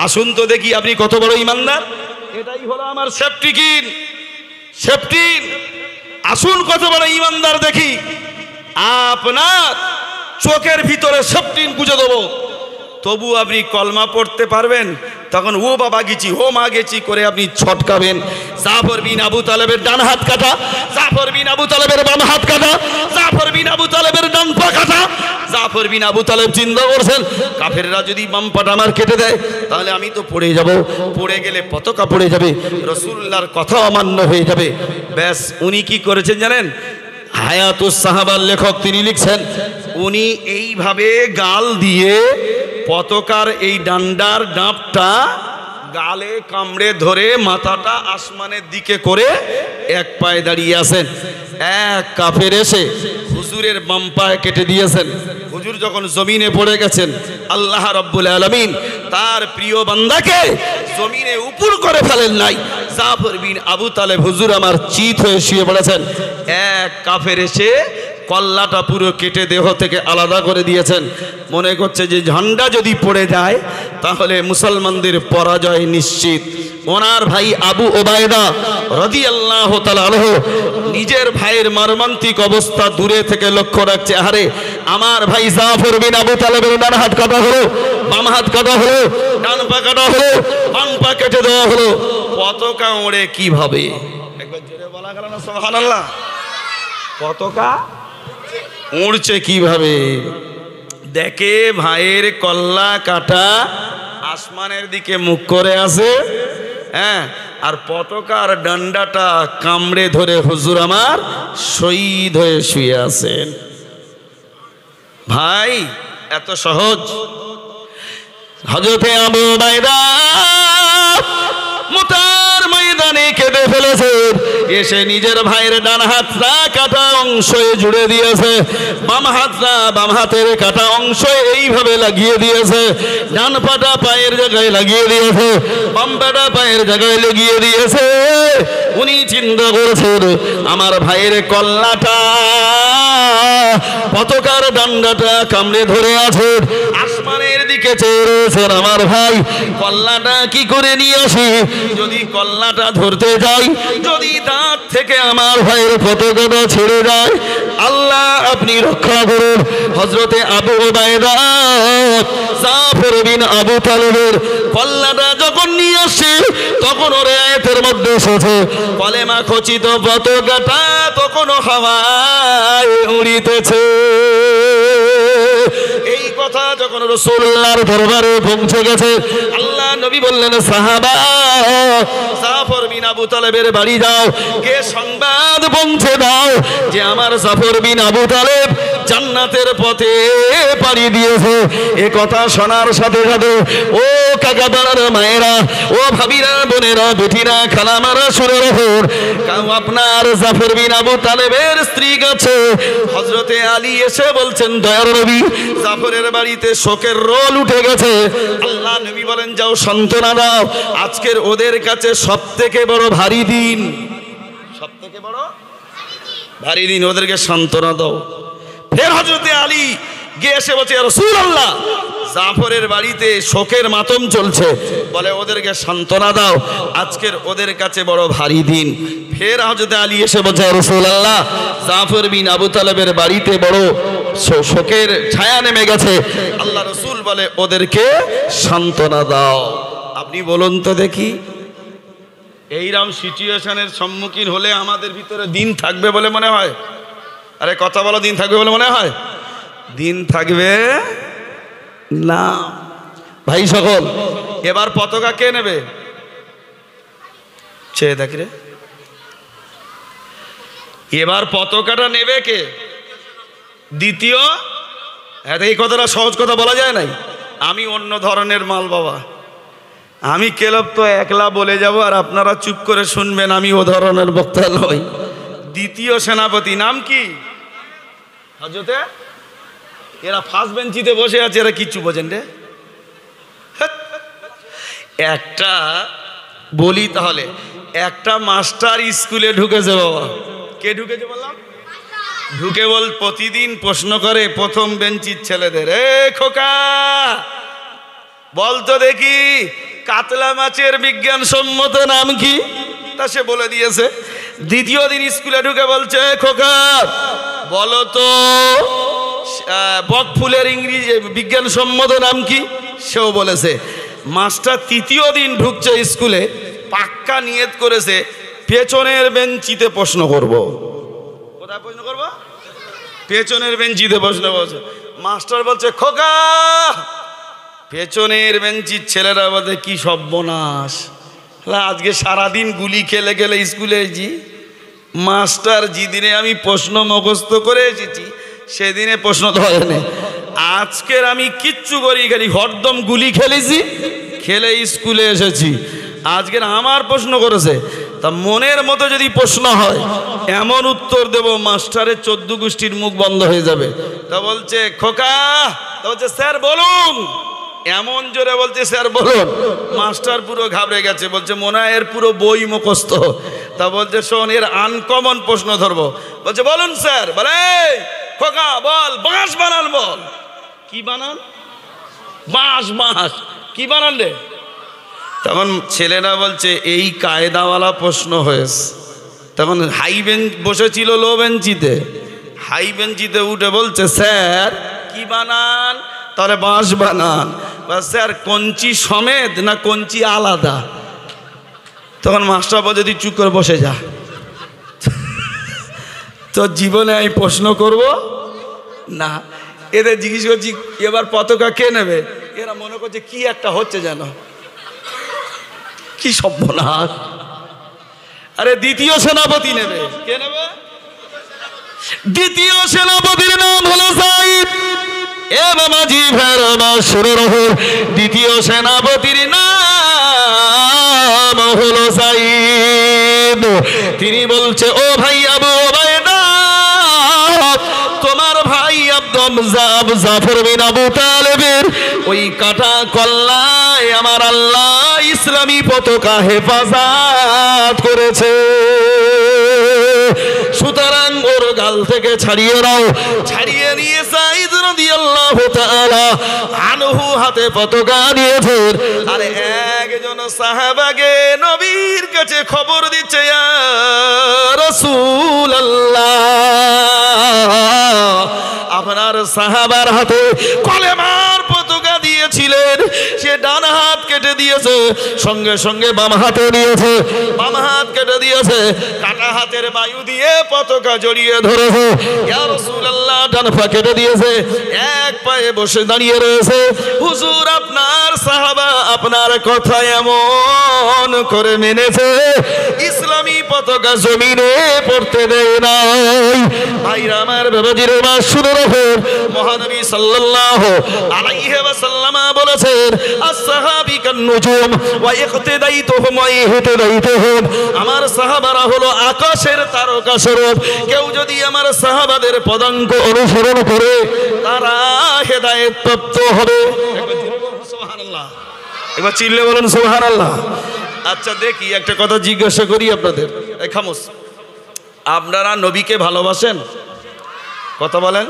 আসুন তো দেখি আপনি কত বড় ঈমানদার। এটাই হলো আমার সেফটি। আসুন কত বড় ঈমানদার দেখি। আপনার চোখের ভিতরে সেফটি গুঁজে দেবো, তবু আপনি কলমা পড়তে পারবেন? তখন ও বাবা গেছি, ও মা গেছি করে আপনি ছটকাবেন। জাফর বিন আবু তালেবের ডান হাত কাটা, জাফর বিন আবু তালেবের বাম হাত কাটা, জাফর বিন আবু তালেবের ডান পা কাটা। জাফর বিন আবু তালেব চিন্তা করছেন, কাফেররা যদি বাম পাটা আমার কেটে দেয়, তাহলে আমি তো পড়ে যাব। পড়ে গেলে পতাকা পড়ে যাবে, রাসূলুল্লাহর কথা অমান্য হয়ে যাবে। ব্যাস, উনি কি করেছেন জানেন? হায়াতুস সাহাবার লেখক তিনি লিখছেন, উনি এইভাবে গাল দিয়ে পতাকার এই ডান্ডার ডাঁপটা গালে কামড়ে ধরে মাথাটা আসমানের দিকে করে এক পায়ে দাঁড়িয়ে আছেন। এক কাফের এসে হুজুরের বাম পায়ে কেটে দিয়েছেন। হুজুর যখন জমিনে পড়ে গেছেন, আল্লাহ রাব্বুল আলামিন তার প্রিয় বান্দাকে জমিনে উপর করে ফেলেন নাই। জাফর বিন আবু তালেব হুজুর আমার চিত হয়ে শুয়ে পড়েছেন। এক কাফের এসে কল্লাটা পুরো কেটে দেহ থেকে আলাদা করে দিয়েছেন। মনে করছে যে ঝান্ডা যদি পড়ে যায় তাহলে মুসলমানদের পরাজয় নিশ্চিত। ওনার ভাই আবু ওবায়দা রাদিয়াল্লাহু তাআলা আনহু নিজের ভাইয়ের মর্মান্তিক অবস্থা দূরে থেকে লক্ষ্য রাখছে। আরে আমার ভাই জাফর বিন আবু তালেবের ডান হাত কাটা হলো, বাম হাত কাটা হলো, ডান পা কাটা হলো, বাম পা কেটে দেওয়া হলো, পতাকা ওড়ে কিভাবে? একবার জোরে বলা গেল না সুবহানাল্লাহ? পতাকা উড়ছে কিভাবে? দেখে ভাইয়ের কল্লা কাটা আসমানের দিকে মুখ করে আছে, হ্যাঁ, আর পতাকার ডান্ডাটা কামড়ে ধরে হুজুর আমার শহীদ হয়ে শুয়ে আছেন। ভাই এত সহজ? হযরতে আবু উবাইদা মুতার ময়দানে কেঁদে ফেলেছেন। এসে নিজের ভাইয়ের ডান হাতটা কাটা অংশ জুড়ে দিয়েছে, বাম হাতটা বাম হাতের কাটা অংশ এইভাবে লাগিয়ে দিয়েছে, ডান পাটা পায়ের জায়গায় লাগিয়ে দিয়েছে, বাম পাটা পায়ের জায়গায় লাগিয়ে দিয়েছে। উনি চিন্তা করেছেন, আমার ভাইয়ের কল্লাটা পতাকার ডান্ডাটা কামড়ে ধরে আছে, আসমানের দিকে চেয়ে রয়েছেন। আমার ভাই কল্লাটা কি করে নিয়ে আসি? যদি কল্লাটা ধরতে যাই, যদি দাঁত থেকে আমার ভাইয়ের পতাকাটা ছেড়ে যায়, আল্লাহ আপনি রক্ষা করুন। হযরতে আবু উবাইদা জাফর বিন আবু তালেবের কল্লাটা যখন নিয়ে আসে, তখন ওর আয়াতের মধ্যে এসেছে, কলেমা খচিত পতাকাটা তখনও হাওয়ায় উড়িতেছে। এই কথা যখন রাসূলুল্লাহর দরবারে পৌঁছে গেছে, আল্লাহ নবী বললেন, সাহাবা জাফর বিন আবু তালেবের বাড়ি যাও, কে সংবাদ পৌঁছে দাও যে আমার জাফর বিন আবু তালেব জান্নাতের পথে পাড়ি দিয়েছে। এ কথা শোনার সাথে সাথে ও কাকা দাদার মায়েরা, ও ভাবিরা, বোনেরা, বেটিরা, খালামারা শুনে রাখুন, আপনার জাফর বিন আবু তালেবের স্ত্রী কাছে হযরতে আলী এসে বলছেন, দয়ার নবী, জাফরের বাড়িতে শোকের রোল উঠে গেছে। আল্লাহ নবী বলেন, যাও সান্ত্বনা দাও, আজকের ওদের কাছে সবথেকে বড় ভারী দিন, সবথেকে বড় ভারী দিন, ওদেরকে সান্ত্বনা দাও। ফের হযরতে আলী গিয়ে এসে বলছে, ইয়া রাসূলুল্লাহ, জাফরের বাড়িতে শোকের মাতম চলছে, বলে ওদেরকে সান্ত্বনা দাও, আজকের ওদের কাছে বড় ভারী দিন। ফের হযরতে আলী এসে বলছে, ইয়া রাসূলুল্লাহ, জাফর বিন আবু তালেবের বাড়িতে বড় শোকের ছায়া নেমে গেছে। আল্লাহ রাসূল বলে, ওদেরকে সান্ত্বনা দাও। আপনি বলুন তো দেখি, এইরকম সিচুয়েশনের সম্মুখীন হলে আমাদের ভিতরে দিন থাকবে বলে মনে হয়? আরে কথা বলো, দিন থাকবে বলে মনে হয়? দিন থাকবে না। ভাই সকল, এবার পতাকা কে নেবে? চেয়ে দেখি রে, এবার পতাকাটা নেবে কে? দ্বিতীয়। এই কথাটা সহজ কথা বলা যায় নাই। আমি অন্য ধরনের মাল বাবা, আমি কেলব তো একলা বলে যাব আর আপনারা চুপ করে শুনবেন, আমি ও ধরনের বক্তা নই। দ্বিতীয় সেনাপতি নাম কি? হযরতে, এরা ফার্স্ট বেঞ্চিতে বসে আছে, এরা কিচ্ছু বোঝেন রে। একটা বলি তাহলে, একটা মাস্টার স্কুলে ঢুকেছে বাবা। কে ঢুকেছে বললাম? ঢুকে বল প্রতিদিন প্রশ্ন করে প্রথম বেঞ্চির ছেলেদের, এ খোকা বলতো দেখি কাতলা মাছের বিজ্ঞানসম্মত নাম কি? তা সে বলে দিয়েছে। দ্বিতীয় দিন স্কুলে ঢুকে বলছে, খোকা বলো তো বকফুলের ইংরেজি বিজ্ঞানসম্মত নাম কি? সেও বলেছে। মাস্টার তৃতীয় দিন ঢুকছে স্কুলে, পাক্কা নিয়ত করেছে পেছনের বেঞ্চিতে প্রশ্ন করব। কোথায় প্রশ্ন করব? পেছনের বেঞ্চিতে প্রশ্ন করছে। মাস্টার বলছে, খোকা পেছনের বেঞ্চির ছেলেরা বলতে, কি সর্বনাশ, আজকে সারাদিন গুলি খেলে খেলে স্কুলে এসেছি, মাস্টার যেদিনে আমি প্রশ্ন মুখস্থ করে এসেছি সেদিনে প্রশ্ন ধরেনি, আজকের আমি কিচ্ছু করি খালি হরদম গুলি খেলেছি, খেলে স্কুলে এসেছি, আজকের আমার প্রশ্ন করেছে। তা মনের মতো যদি প্রশ্ন হয় এমন উত্তর দেব মাস্টারের 14 গোষ্ঠীর মুখ বন্ধ হয়ে যাবে। তা বলছে, খোকা, তা বলছে স্যার বলুন, এমন জোরে বলছে স্যার বলুন, মাস্টার পুরো ঘাবড়ে গেছে, বলছে মনে হয় এর পুরো বই মুখস্থ। তা বলছে, শোন এর আনকমন প্রশ্ন ধরবো। বলছে বলুন স্যার। বলে, খোকা বল বাঁশ বানান। বল কি বানান? বাঁশ। বাঁশ কি বানান রে? তখন ছেলেরা বলছে, এই কায়দাওয়ালা প্রশ্ন হয়েছে। তখন হাই বেঞ্চ বসেছিল লো বেঞ্চিতে, হাই বেঞ্চিতে উঠে বলছে, স্যার কি বানান? তাহলে বাঁশ বানান। স্যার কঞ্চি সমেত না কঞ্চি আলাদা? তখন মাস্টার বলছে, তুই চুপ করে বসে যা, তো জীবনে আমি প্রশ্ন করব না। এদের জিজ্ঞেস করছি, এবার পতাকা কে নেবে? এরা মনে করছে কি একটা হচ্ছে যেন, কি সর্বনাশ। আরে দ্বিতীয় সেনাপতি নেবে। কে নেবে? দ্বিতীয় সেনাপতির নাম হলো সাইদ। এ বাবাজি ভেরমা শুরু রহো, দ্বিতীয় সেনাপতির নাম হলো সাইদ। তিনি বলছে, ও ভাই আবু ওবায়দা, তোমার ভাই জাফর বিন আবু তালেবের ওই কাটা কল্লায় আমার আল্লাহ ইসলামী পতাকা হেফাজত করেছে, সুতরাং ওর গাল থেকে ছাড়িয়ে নাও। ছাড়িয়ে নিয়ে সাইদ রাদিয়াল্লাহু তাআলা আনহু হাতে পতাকা নিয়েছেন। আর একজন সাহাবাকে নবীর কাছে খবর দিচ্ছে, ইয়া রাসূলুল্লাহ, আপনার সাহাবার হাতে কলেমার পতাকা দিয়েছিলেন, সে ডান হাত কেটে দিয়েছে, সঙ্গে সঙ্গে বাম হাতে নিয়েছে, বাম হাত কেটে দিয়েছে, কাটা হাতের বায়ু দিয়ে পতাকা জড়িয়ে ধরেছে। ইয়া রাসূলুল্লাহ ডান পা কেটে দিয়েছে, এক পায়ে বসে দাঁড়িয়ে রয়েছে। হুজুর আপনার সাহাবা আপনার কথা এমন করে মেনেছে, ইসলাম ইসলামী পতাকা জমিনে পড়তে দেয় নাই। ভাইরা আমার, বাবাজির আমার শুনে রাখুন, মহানবী সাল্লাল্লাহু আলাইহি ওয়াসাল্লাম বলেছেন, আসহাবী কান্নুজুম ওয়া ইকতিদাইতুহুম ওয়া ইহতিদাইতুহুম, আমার সাহাবারা হলো আকাশের তারকা স্বরূপ। কেউ যদি আমার সাহাবাদের পদাঙ্ক অনুসরণ করে তারা হেদায়েত প্রাপ্ত হবে। সুবহানাল্লাহ, এবার চিল্লে বলুন সুবহানাল্লাহ। আচ্ছা দেখি একটা কথা জিজ্ঞাসা করি আপনাদের, এই খামোশ, আপনারা নবীকে ভালোবাসেন? কথা বলেন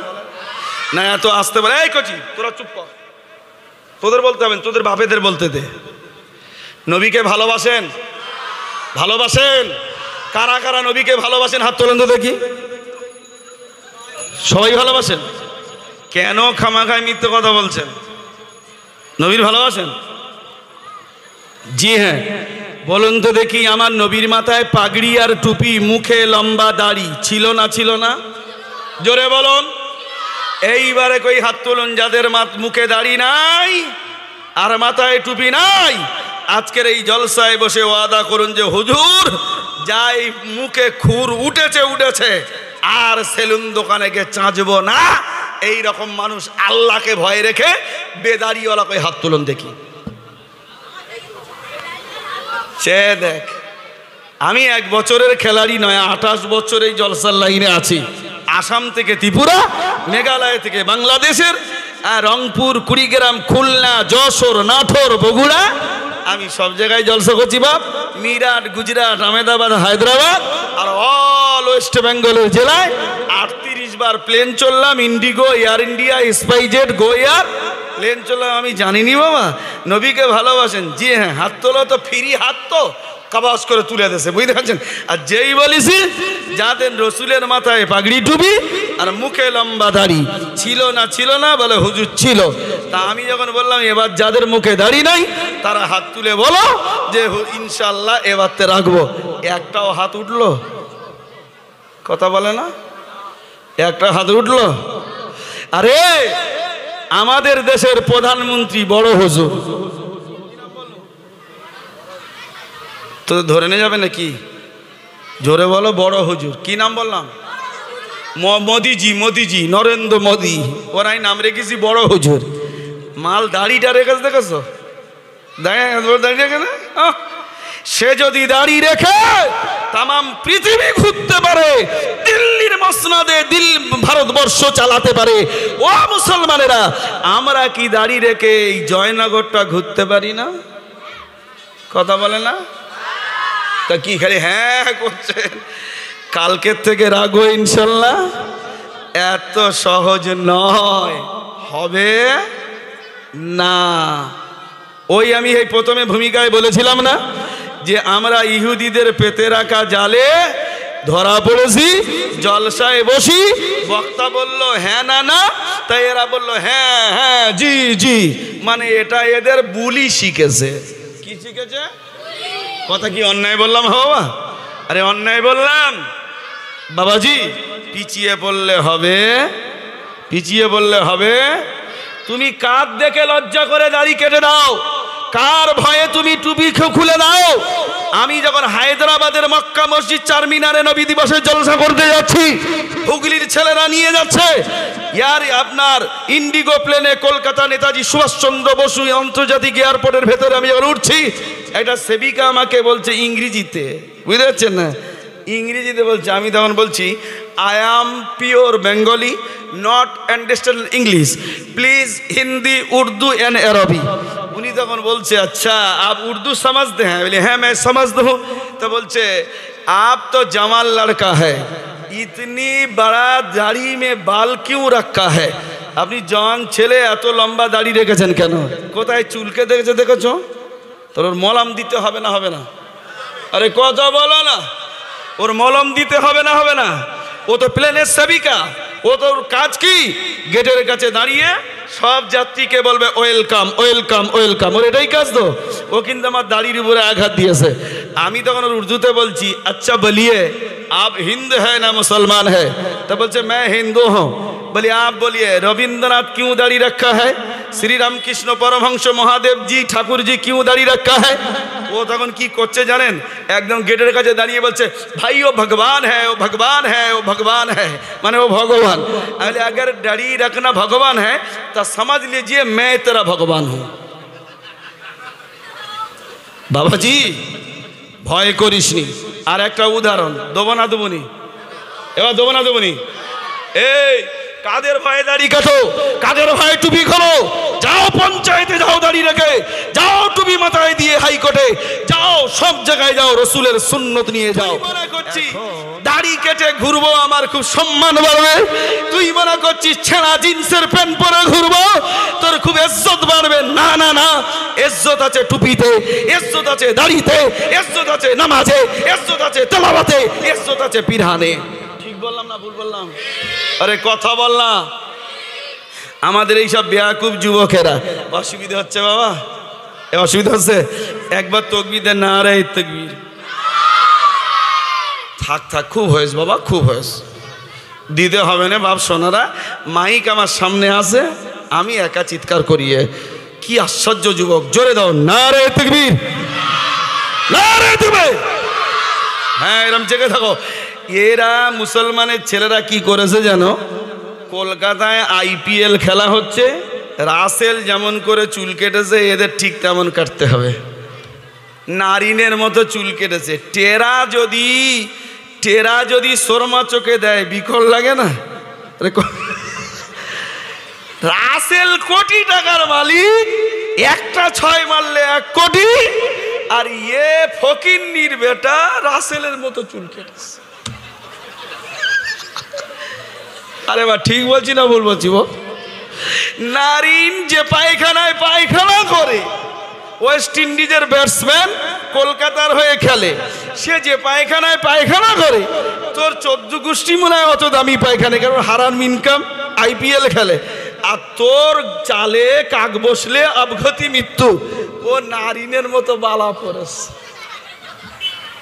না, এত আসতে বলে। এই কচি তোরা চুপ কর, তোদের বলতে হবে, তোদের বাপেদের বলতে দে। নবীকে ভালোবাসেন? ভালোবাসেন? কারা কারা নবীকে ভালোবাসেন হাত তোলেন তো দেখি। সবাই ভালোবাসেন? কেন খামাখায় মিথ্যে কথা বলছেন? নবীর ভালোবাসেন? জি হ্যাঁ, বলুন তো দেখি, আমার নবীর মাথায় পাগড়ি আর টুপি, মুখে লম্বা দাড়ি ছিল না ছিল না? জোরে বলুন। এইবারে কই হাত তুলুন যাদের মুখে দাড়ি নাই আর মাথায় টুপি নাই। আজকের এই জলসায় বসে ওয়াদা করুন যে হুজুর, যাই মুখে খুর উঠেছে উঠেছে, আর সেলুন দোকানে গিয়ে চাঁচবো না। এই রকম মানুষ আল্লাহকে ভয় রেখে বেদাড়িওয়ালা কই হাত তুলুন দেখি। সে দেখ, আমি 1 বছরের খেলাড়ি নয়, 28 বছর এই জলসার লাইনে আছি। আসাম থেকে ত্রিপুরা, মেঘালয় থেকে বাংলাদেশের, রংপুর, কুড়িগ্রাম, খুলনা, যশোর, নাটোর, বগুড়া, আমি সব জায়গায় জলসা করছি বাপ। মিরাট, গুজরাট, আহমেদাবাদ, হায়দ্রাবাদ আর অল ওয়েস্ট বেঙ্গলের জেলায় 38 বার প্লেন চললাম। ইন্ডিগো, এয়ার ইন্ডিয়া, স্পাইজেট, গো এয়ার প্লেন চললাম। আমি জানিনি বাবা নবীকে ভালোবাসেন? জি হ্যাঁ, হাত তোলো তো, ফ্রি হাত তো কাবাস করে তুলে দিয়েছে, বুঝতে পারছেন? আর যেই বলিছি যাদের রসুলের মাথায় পাগড়ি টুপি আর মুখে লম্বা দাড়ি ছিল না ছিল না, বলে হুজুর ছিল। তা আমি যখন বললাম এবার যাদের মুখে দাড়ি নাই তারা হাত তুলে বলো যে ইনশাল্লাহ এবারতে রাখবো। একটাও হাত উঠলো? কথা বলে না, একটা হাত উঠলো? আরে আমাদের দেশের প্রধানমন্ত্রী বড় হুজুর, তো ধরে নিয়ে যাবে নাকি? জোরে বলো, বড় হুজুর। কি নাম বললাম? মোদিজি, মোদিজি, নরেন্দ্র মোদি, ওরাই নাম রেখেছি বড় হুজুর। মাল দাড়িটা রেখেছে, দেখেছো? দাড়ি রেখে না, সে যদি দাড়ি রেখে তামাম পৃথিবী ঘুরতে পারে, দিল্লির মসনদে ভারতবর্ষ চালাতে পারে। ও মুসলমানেরা, আমরা কি দাড়ি রেখে এই জয়নগরটা ঘুরতে পারি না? কথা বলে না? তা কি খালি হ্যাঁ করছে? কালকের থেকে রাখবো ইনশাল্লাহ। এত সহজ নয়, হবে না। ওই আমি এই প্রথমে ভূমিকায় বলেছিলাম না যে আমরা ইহুদিদের পেতে রাখা জালে ধরা পড়েছি। জলসায় বসি, বক্তা বলল হ্যাঁ না না, তাই এরা বলল হ্যাঁ হ্যাঁ জি জি, মানে এটা এদের বুলি শিখেছে। কি শিখেছে? কথা কি অন্যায় বললাম বাবা? আরে অন্যায় বললাম বাবাজি? পিছিয়ে পড়লে হবে, পিছিয়ে পড়লে হবে। তুমি কার দেখে লজ্জা করে দাড়ি কেটে দাও? কার ভয়ে তুমি টুপি খুলে দাও? আমি যখন হায়দ্রাবাদের মক্কা মসজিদ চারমিনারে নবী দিবসে জলসা করতে যাচ্ছি, হুগলির ছেলেরা নিয়ে যাচ্ছে ইয়ার আপনার ইন্ডিগো প্লেনে কলকাতা নেতাজি সুভাষচন্দ্র বসু আন্তর্জাতিক এয়ারপোর্টের ভেতরে আমি যখন উঠছি, একটা সেবিকা আমাকে বলছে ইংরেজিতে, বুঝতে পারছেন না, ইংরেজিতে বলছে। আমি তখন বলছি I am pure Bengali, not understand English, please Hindi, Urdu and Arabic. উনি তখন বলছে अच्छा आप उर्दू समझते हैं? बोले हाँ मैं समझता हूँ। तो बोलছে आप तो जवान लड़का है, इतनी बड़ा दाढ़ी में बाल क्यों रखा है? আপনি জওয়ান ছেলে, এত লম্বা দাড়ি রেখেছেন কেন? কোথায় চুলকে দেখেছে দেখেছো? তোর ওর মলম দিতে হবে না হবে না? আরে কথা বলো না, ওর মলম দিতে হবে না হবে না? ও তো প্লেনের সেবিকা, ও তোর কাজ কি? গেটের কাছে দাঁড়িয়ে সব যাত্রীকে বলবে ওয়েলকাম ওয়েলকাম ওয়েলকাম, ওর এটাই কাজ তো। ও কিন্তু আমার দাড়ির উপরে আঘাত দিয়েছে। আমি তখন ওর উর্দুতে বলছি আচ্ছা বলিয়ে आप हिंदू है ना मुसलमान है? तो बोलते मैं हिंदू हूँ। बोलिए आप बोलिए रविंद्रनाथ क्यों दाढ़ी रखा है? श्री रामकृष्ण परमहंस महादेव जी ठाकुर जी क्यों दाढ़ी रखा है? वो तখন কি করছে জানেন? একদম গেটের কাছে দাঁড়িয়ে বলছে भाई वो भगवान है, वो भगवान है, वो भगवान है, माने वो भगवान। अगर दाढ़ी रखना भगवान है तो समझ लीजिए मैं तेरा भगवान हूँ। बाबा जी ভয় করিসনি। আর একটা উদাহরণ দেবো না দেবনি? এবার দেবো না দেবনি? এই কাদের ভয়ে দাড়ি কাটো, কাদের ভয়ে টুপি খোলো, যাও পঞ্চায়েতে যাও দাড়ি রেখে, যাও টুপি মাথায় দিয়ে হাইকোর্টে যাও, সব জায়গায় যাও, রসুলের সুন্নত নিয়ে যাও। মনে করছি দাড়ি কেটে ঘুরবো আমার খুব সম্মান বাড়বে, তুই মনে করছিস ছেঁড়া জিন্সের প্যান্ট পরে ঘুরবো তোর খুব ইজ্জত বাড়বে। না না না, ইজ্জত আছে টুপিতে, ইজ্জত আছে দাড়িতে, ইজ্জত আছে নামাজে, ইজ্জত আছে তেলাওয়াতে, ইজ্জত আছে পিরহানে। ঠিক বললাম না ভুল বললাম? আরে কথা বল না। আমাদের এইসব বেয়াকুব যুবকেরা অসুবিধা হচ্ছে বাবা, অসুবিধা হচ্ছে। একবার তকবীর দেন, নারে তাকবীর। থাক থাক, খুব হয়েছে বাবা, খুব হয়েছে, দিতে হবে না বাপ সোনারা। মাইক আমার সামনে আছে, আমি একা চিৎকার করিয়ে। কি আশ্চর্য যুবক, জোরে দাও নারে তাকবীর, নারে তাকবীর। হ্যাঁ এরম জেগে থাকো। এরা মুসলমানের ছেলেরা কি করেছে জানো? কলকাতায় IPL খেলা হচ্ছে, রাসেল যেমন করে চুল কেটেছে এদের ঠিক তেমন কাটতে হবে। নারিনের মতো চুল কেটেছে। টেরা যদি শর্মা চোখে দেয় বিকল লাগে না? রাসেল কোটি টাকার মালিক, একটা 6 মারলে 1 কোটি, আর ইয়ে ফকিন্নির বেটা রাসেলের মতো চুল কেটেছে। আরে বা ঠিক বলছি না ভুল বলছি? নারিন যে পায়খানায় পায়খানা করে, ওয়েস্ট ইন্ডিজের ব্যাটসম্যান কলকাতার হয়ে খেলে, সে যে পায়খানায় পায়খানা করে, তোর 14 গোষ্ঠী মনে হয় অত দামি পায়খানা, কারণ হারাম ইনকাম, IPL খেলে। আর তোর চালে কাক বসলে অবগতি মৃত্যু, ও নারিনের মতো বালা পড়েছে।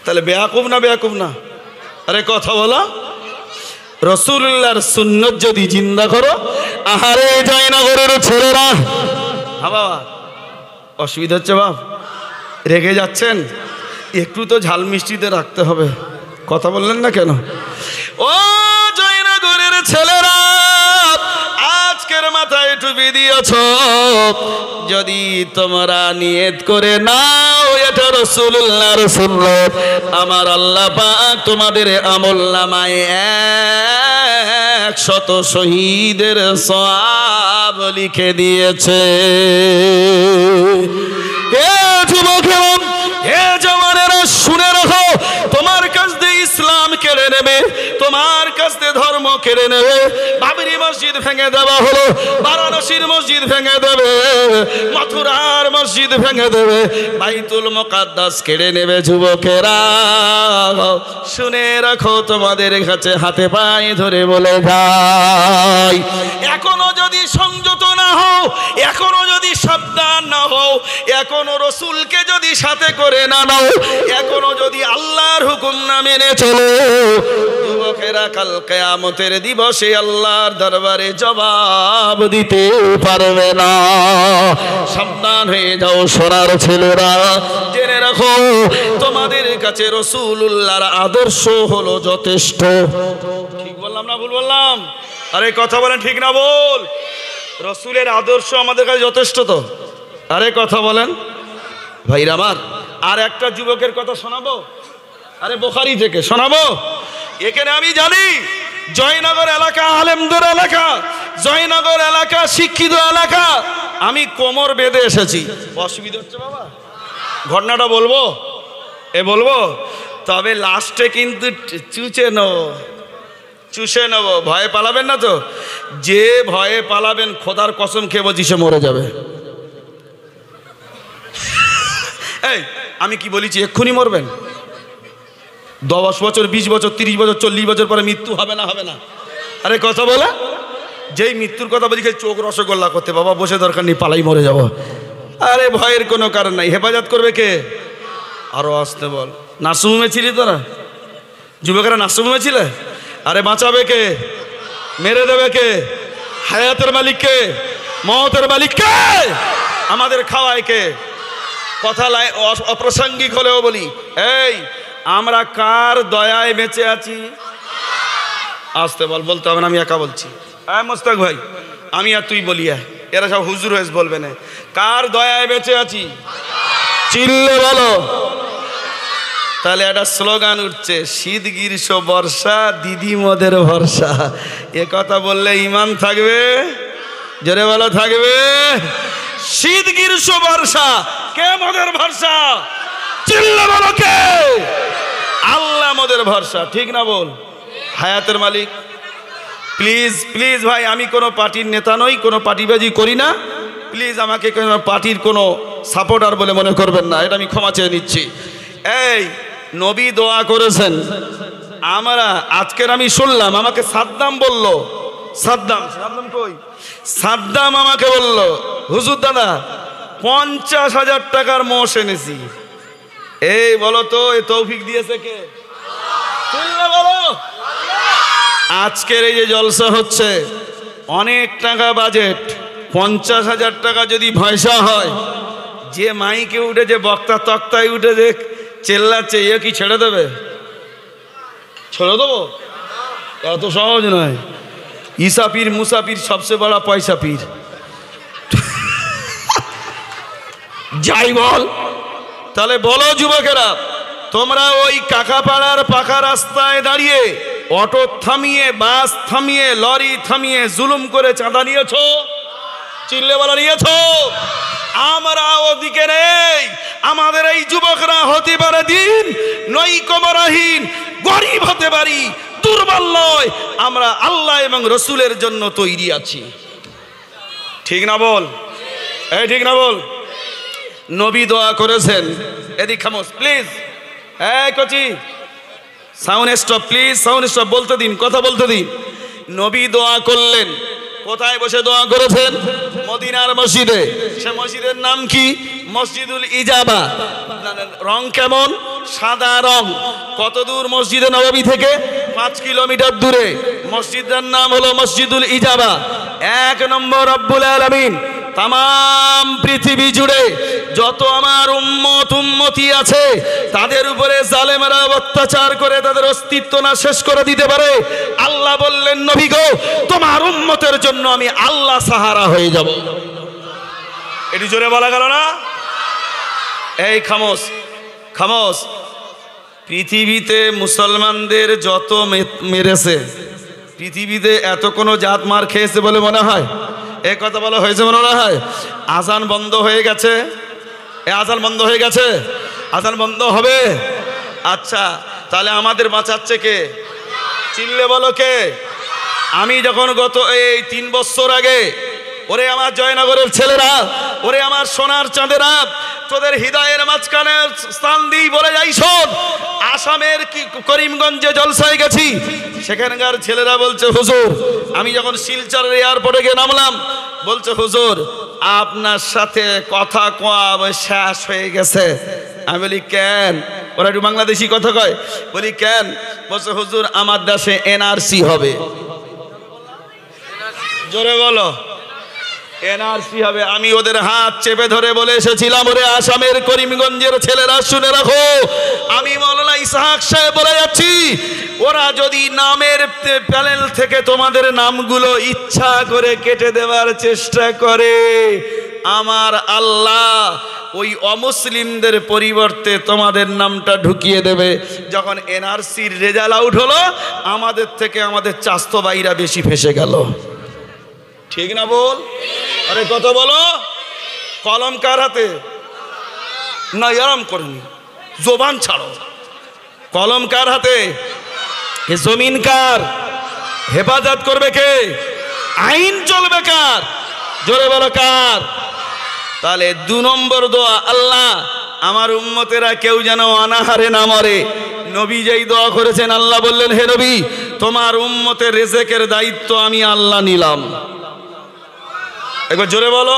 তাহলে বেয়াকুব না বেয়াকুব না? আরে কথা বলো। রসুল্লাহর সুন্নত যদি জিন্দা করো, আহারে জয়নগরের ছেলেরা। হ্যাঁ বাবা, অসুবিধা হচ্ছে বাপ, রেগে যাচ্ছেন? একটু তো ঝাল মিষ্টিতে রাখতে হবে। কথা বললেন না কেন? ও জয়নগরের ছেলেরা, আজকের মাথায় টুপি দিয়েছ, যদি তোমরা নিয়ত করে নাও এটা রাসূলুল্লাহর সুন্নাত, আমার আল্লাহ পাক তোমাদের আমলনামায় 100 শহীদের সওয়াব লিখে দিয়েছে। হে যুবকেরা, হে জওয়ানেরা, শুনে রাখো, তোমার কাছ দিয়ে ইসলাম কেড়ে নেবে, তোমার কাছ দিয়ে ধর্ম কেড়ে নেবে। বাবরি মসজিদ ভেঙে দেওয়া হলো, বারাণসীর মসজিদ ভেঙে দেবে, মথুরার মসজিদ ভেঙে দেবে, বাইতুল মুকাদ্দাস কেড়ে নেবে। যুবকেরা শুনে রাখো, তোমাদের কাছে হাতে পায়ে ধরে বলে যাই, এখনো যদি সংযত না হও, এখনো যদি সাবধান না হও, এখনো রসুলকে যদি সাথে করে না নাও, এখনো যদি আল্লাহর হুকুম না মেনে চলো, যুবকেরা কাল কিয়ামতের দিবসে আল্লাহর দরবারে জবাব দিতে পারবে না। সাবধান হয়ে যাও সোনার ছেলেরা, জেনে রাখো তোমাদের কাছে রাসূলুল্লাহর আদর্শ হলো যথেষ্ট। ঠিক বললাম না ভুল বললাম? আরে কথা বলেন, ঠিক না বল? রসুলের আদর্শ আমাদের কাছে যথেষ্ট তো? আরে কথা বলেন ভাইরা আমার। আর একটা যুবকের কথা শোনাবো, আরে বুখারী থেকে শোনাবো। এখানে আমি জানি জয়নগর এলাকা আলেমদের এলাকা, জয়নগর এলাকা শিক্ষিত এলাকা, আমি কোমর বেঁধে এসেছি। অসুবিধা হচ্ছে বাবা? ঘটনাটা বলবো? বলবো, তবে লাস্টে কিন্তু চুষে নেব। ভয়ে পালাবেন না তো? যে ভয়ে পালাবেন খোদার কসম খেয়ে বলছি সে মরে যাবে। এই আমি কি বলেছি এক্ষুনি মরবেন? 10 বছর, 20 বছর, 30 বছর, 40 বছর পরে মৃত্যু হবে না? হবে না? আরে কথা বলে, যেই মৃত্যুর কথা বলি চোখ রসগোল্লা করতে, বাবা বসে দরকার নেই, পালাই মরে যাব। আরে ভয়ের কোনো কারণ নাই, হেফাজত করবে কে? আরো আসতে বল। নাসুমে ছিলি তোরা? যুবকেরা নাসুমে ছিলে? আরে বাঁচাবে কে? মেরে দেবে কে? হায়াতের মালিক কে? মওতের মালিক কে? আমাদের খাওয়ায় কে? কথা অপ্রাসঙ্গিক হলেও বলি, এই আমরা কার দয়ায় বেঁচে আছি? আসতে বলতে হবে না, আমি একা বলছি। হ্যাঁ মোস্তাক ভাই, আমি আর তুই বলি, এরা সব হুজুর হয়েছে, বলবে না। কার দয়ায় বেঁচে আছি? চিল্লে বলো। তাহলে একটা স্লোগান উঠছে, শীত গ্রীষ্ম বর্ষা দিদি মোদের ভরসা। এ কথা বললে ইমান থাকবে? জোরে বলো, থাকবে? শীত গ্রীষ্ম বর্ষা কে মোদের ভরসা? চিল্লে বলো কে? আল্লাহ মোদের ভরসা, ঠিক না বল? হায়াতের মালিক। প্লিজ প্লিজ ভাই, আমি কোনো পার্টির নেতা নই, কোনো পার্টিবাজি করি না। প্লিজ আমাকে কোনো পার্টির কোনো সাপোর্টার বলে মনে করবেন না, এটা আমি ক্ষমা চেয়ে নিচ্ছি। এই নবী দোয়া করেছেন, আমরা আজকের আমি শুনলাম, আমাকে সাদ্দাম বলল, সাদ্দাম কই? সাদ্দাম আমাকে বলল, হুজুর দাদা 50,000 টাকার মোষ এনেছি। এই বলো তো, এ তৌফিক দিয়েছে কে? বলো। আজকের এই যে জলসা হচ্ছে, অনেক টাকা বাজেট, 50,000 টাকা যদি পয়সা হয়, যে মাইকে উঠে, যে বক্তা তক্তায় উঠে যে চেল্লাচ্ছে, এ কি ছেড়ে দেবে? ছেড়ে দেবো? এত সহজ নয়। ইসাপির মুসাফির সবচেয়ে বড় পয়সা পীর। যাই বল। তাহলে বলো যুবকেরা, তোমরা ওই কাকাপাড়ার পাকা রাস্তায় দাঁড়িয়ে অটো থামিয়ে, বাস থামিয়ে, লরি থামিয়ে জুলুম করে চাঁদা নিয়েছো? চিল্লে বলা নিয়েছো? আমরা ওদিকে নেই। আমাদের এই যুবকরা হতে পারে দিন নৈকমরাহীন, গরিব হতে পারি, দুর্বল নয়। আমরা আল্লাহ এবং রসুলের জন্য তৈরি আছি, ঠিক না বল? এই ঠিক না বল? নবী দোয়া করেছেন। এদিক খামোশ প্লিজ। এই কচি, sound stop please, sound stop. বলতে দিন, কথা বলতে দিন। নবী দোয়া করলেন, কোথায় বসে দোয়া করেছেন? মদিনার মসজিদে। সে মসজিদের নাম কি? মসজিদুল ইজাবা। রং কেমন? সাদা রং। কত দূর মসজিদে নববী থেকে? 5 কিলোমিটার দূরে। মসজিদের নাম হলো মসজিদুল ইজাবা। 1 নম্বর রব্বুল আলামিন তাম পৃথিবী জুড়ে যত আমার উম্মতি আছে, তাদের উপরে জালেমেরা অত্যাচার করে তাদের অস্তিত্ব না শেষ করে দিতে পারে। আল্লাহ বললেন, নবী গো, তোমার উম্মতের জন্য আমি আল্লাহ সাহারা হয়ে যাব। এটি জোরে বলা গেল না? এই খামোশ খামোশ। পৃথিবীতে মুসলমানদের যত মেরেছে, পৃথিবীতে এত কোনো জাত মার খেয়েছে বলে মনে হয়? এ কথা বলা হয়েছে মনে হয়? আজান বন্ধ হয়ে গেছে। আজান বন্ধ হয়ে গেছে, আজান বন্ধ হবে। আচ্ছা, তাহলে আমাদের বাঁচাচ্ছে কে? চিল্লে বলো কে? আমি যখন গত এই 3 বছর আগে, ওরে আমার জয়নগরের ছেলেরা, ওরে আমার সোনার চাঁদেরা, তোদের হৃদয়ের মাঝখানে স্থান দিই বলে যাই শোন। আসামের কি করিমগঞ্জে জলসায় গেছি, সেখানকার ছেলেরা বলছে, হুজুর, আমি যখন শিলচরের এয়ারপোর্টে গিয়ে নামলাম, বলছে, হুজুর আপনার সাথে কথা কওয়া শেষ হয়ে গেছে। আমি বলি কেন? ওরা একটু বাংলাদেশি কথা কয়। বলি কেন? বলছে, হুজুর আমার দেশে এনআরসি হবে। জোরে বলো, এনআরসি হবে। আমি ওদের হাত চেপে ধরে বলে এসেছিলাম, ওরে আসামের করিমগঞ্জের ছেলেরা শুনে রাখো, আমি মাওলানা ইসহাক সাহেব বলে যাচ্ছি, ওরা যদি নামের প্যানেল থেকে তোমাদের নামগুলো ইচ্ছা করে কেটে দেওয়ার চেষ্টা করে, আমার আল্লাহ ওই অমুসলিমদের পরিবর্তে তোমাদের নামটা ঢুকিয়ে দেবে। যখন এনআরসির রেজাল্ট আউট হলো, আমাদের থেকে আমাদের চাস্তো ভাইরা বেশি ফেসে গেল, ঠিক না বল? আরে কত বলো? কলম কার হাতে? না আরাম করেনি, জবান ছাড়ো। কলম কার হাতে? এ জমিন কার? হেফাজত করবে কে? আইন চলবে কার? জোরে বলো কার? তাহলে 2 নম্বর দোয়া, আল্লাহ আমার উম্মতেরা কেউ যেন অনাহারে না মরে। নবী যেই দোয়া করেছেন, আল্লাহ বললেন, হে নবী, তোমার উম্মতের রিজেকের দায়িত্ব আমি আল্লাহ নিলাম। একবার জোরে বলো,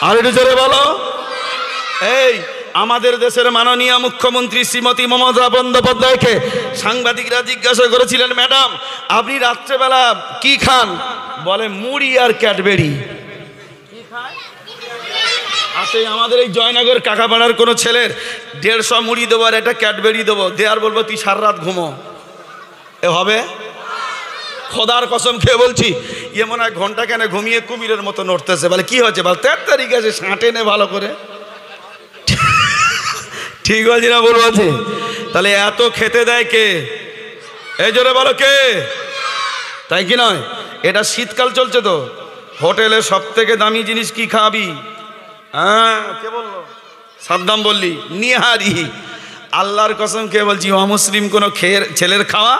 আর একটু জোরে বলো। এই আমাদের দেশের মাননীয় মুখ্যমন্ত্রী শ্রীমতী মমতা বন্দ্যোপাধ্যায়কে সাংবাদিকরা জিজ্ঞাসা করেছিলেন, ম্যাডাম আপনি রাত্রেবেলা কি খান? বলে মুড়ি আর ক্যাডবেরি। পাশে আমাদের এই জয়নগর কাকাপাড়ার কোনো ছেলের 150 মুড়ি দেবো আর একটা ক্যাডবেরি দেবো, দেওয়ার বলবো তুই সারা রাত ঘুমো, এ হবে? খোদার কসম খেয়ে বলছি, ইয়ে মনে হয় ঘন্টা কেন ঘুমিয়ে কুমিরের মতো নড়তেছে। বলে কি হচ্ছে? বল 13 তারিখ আছে, সাঁটে নে ভালো করে। ঠিক বলছি না ভুল বলছি? তাহলে এত খেতে দেয় কে? এই জোরে বলো কে? তাই কি নয়? এটা শীতকাল চলছে তো, হোটেলে সব থেকে দামি জিনিস কি খাবি? হ্যাঁ, কে বললো? সাদ্দাম বললি নিহারি। আল্লাহর কসম কে বলছি, অমুসলিম কোনো ছেলের খাওয়া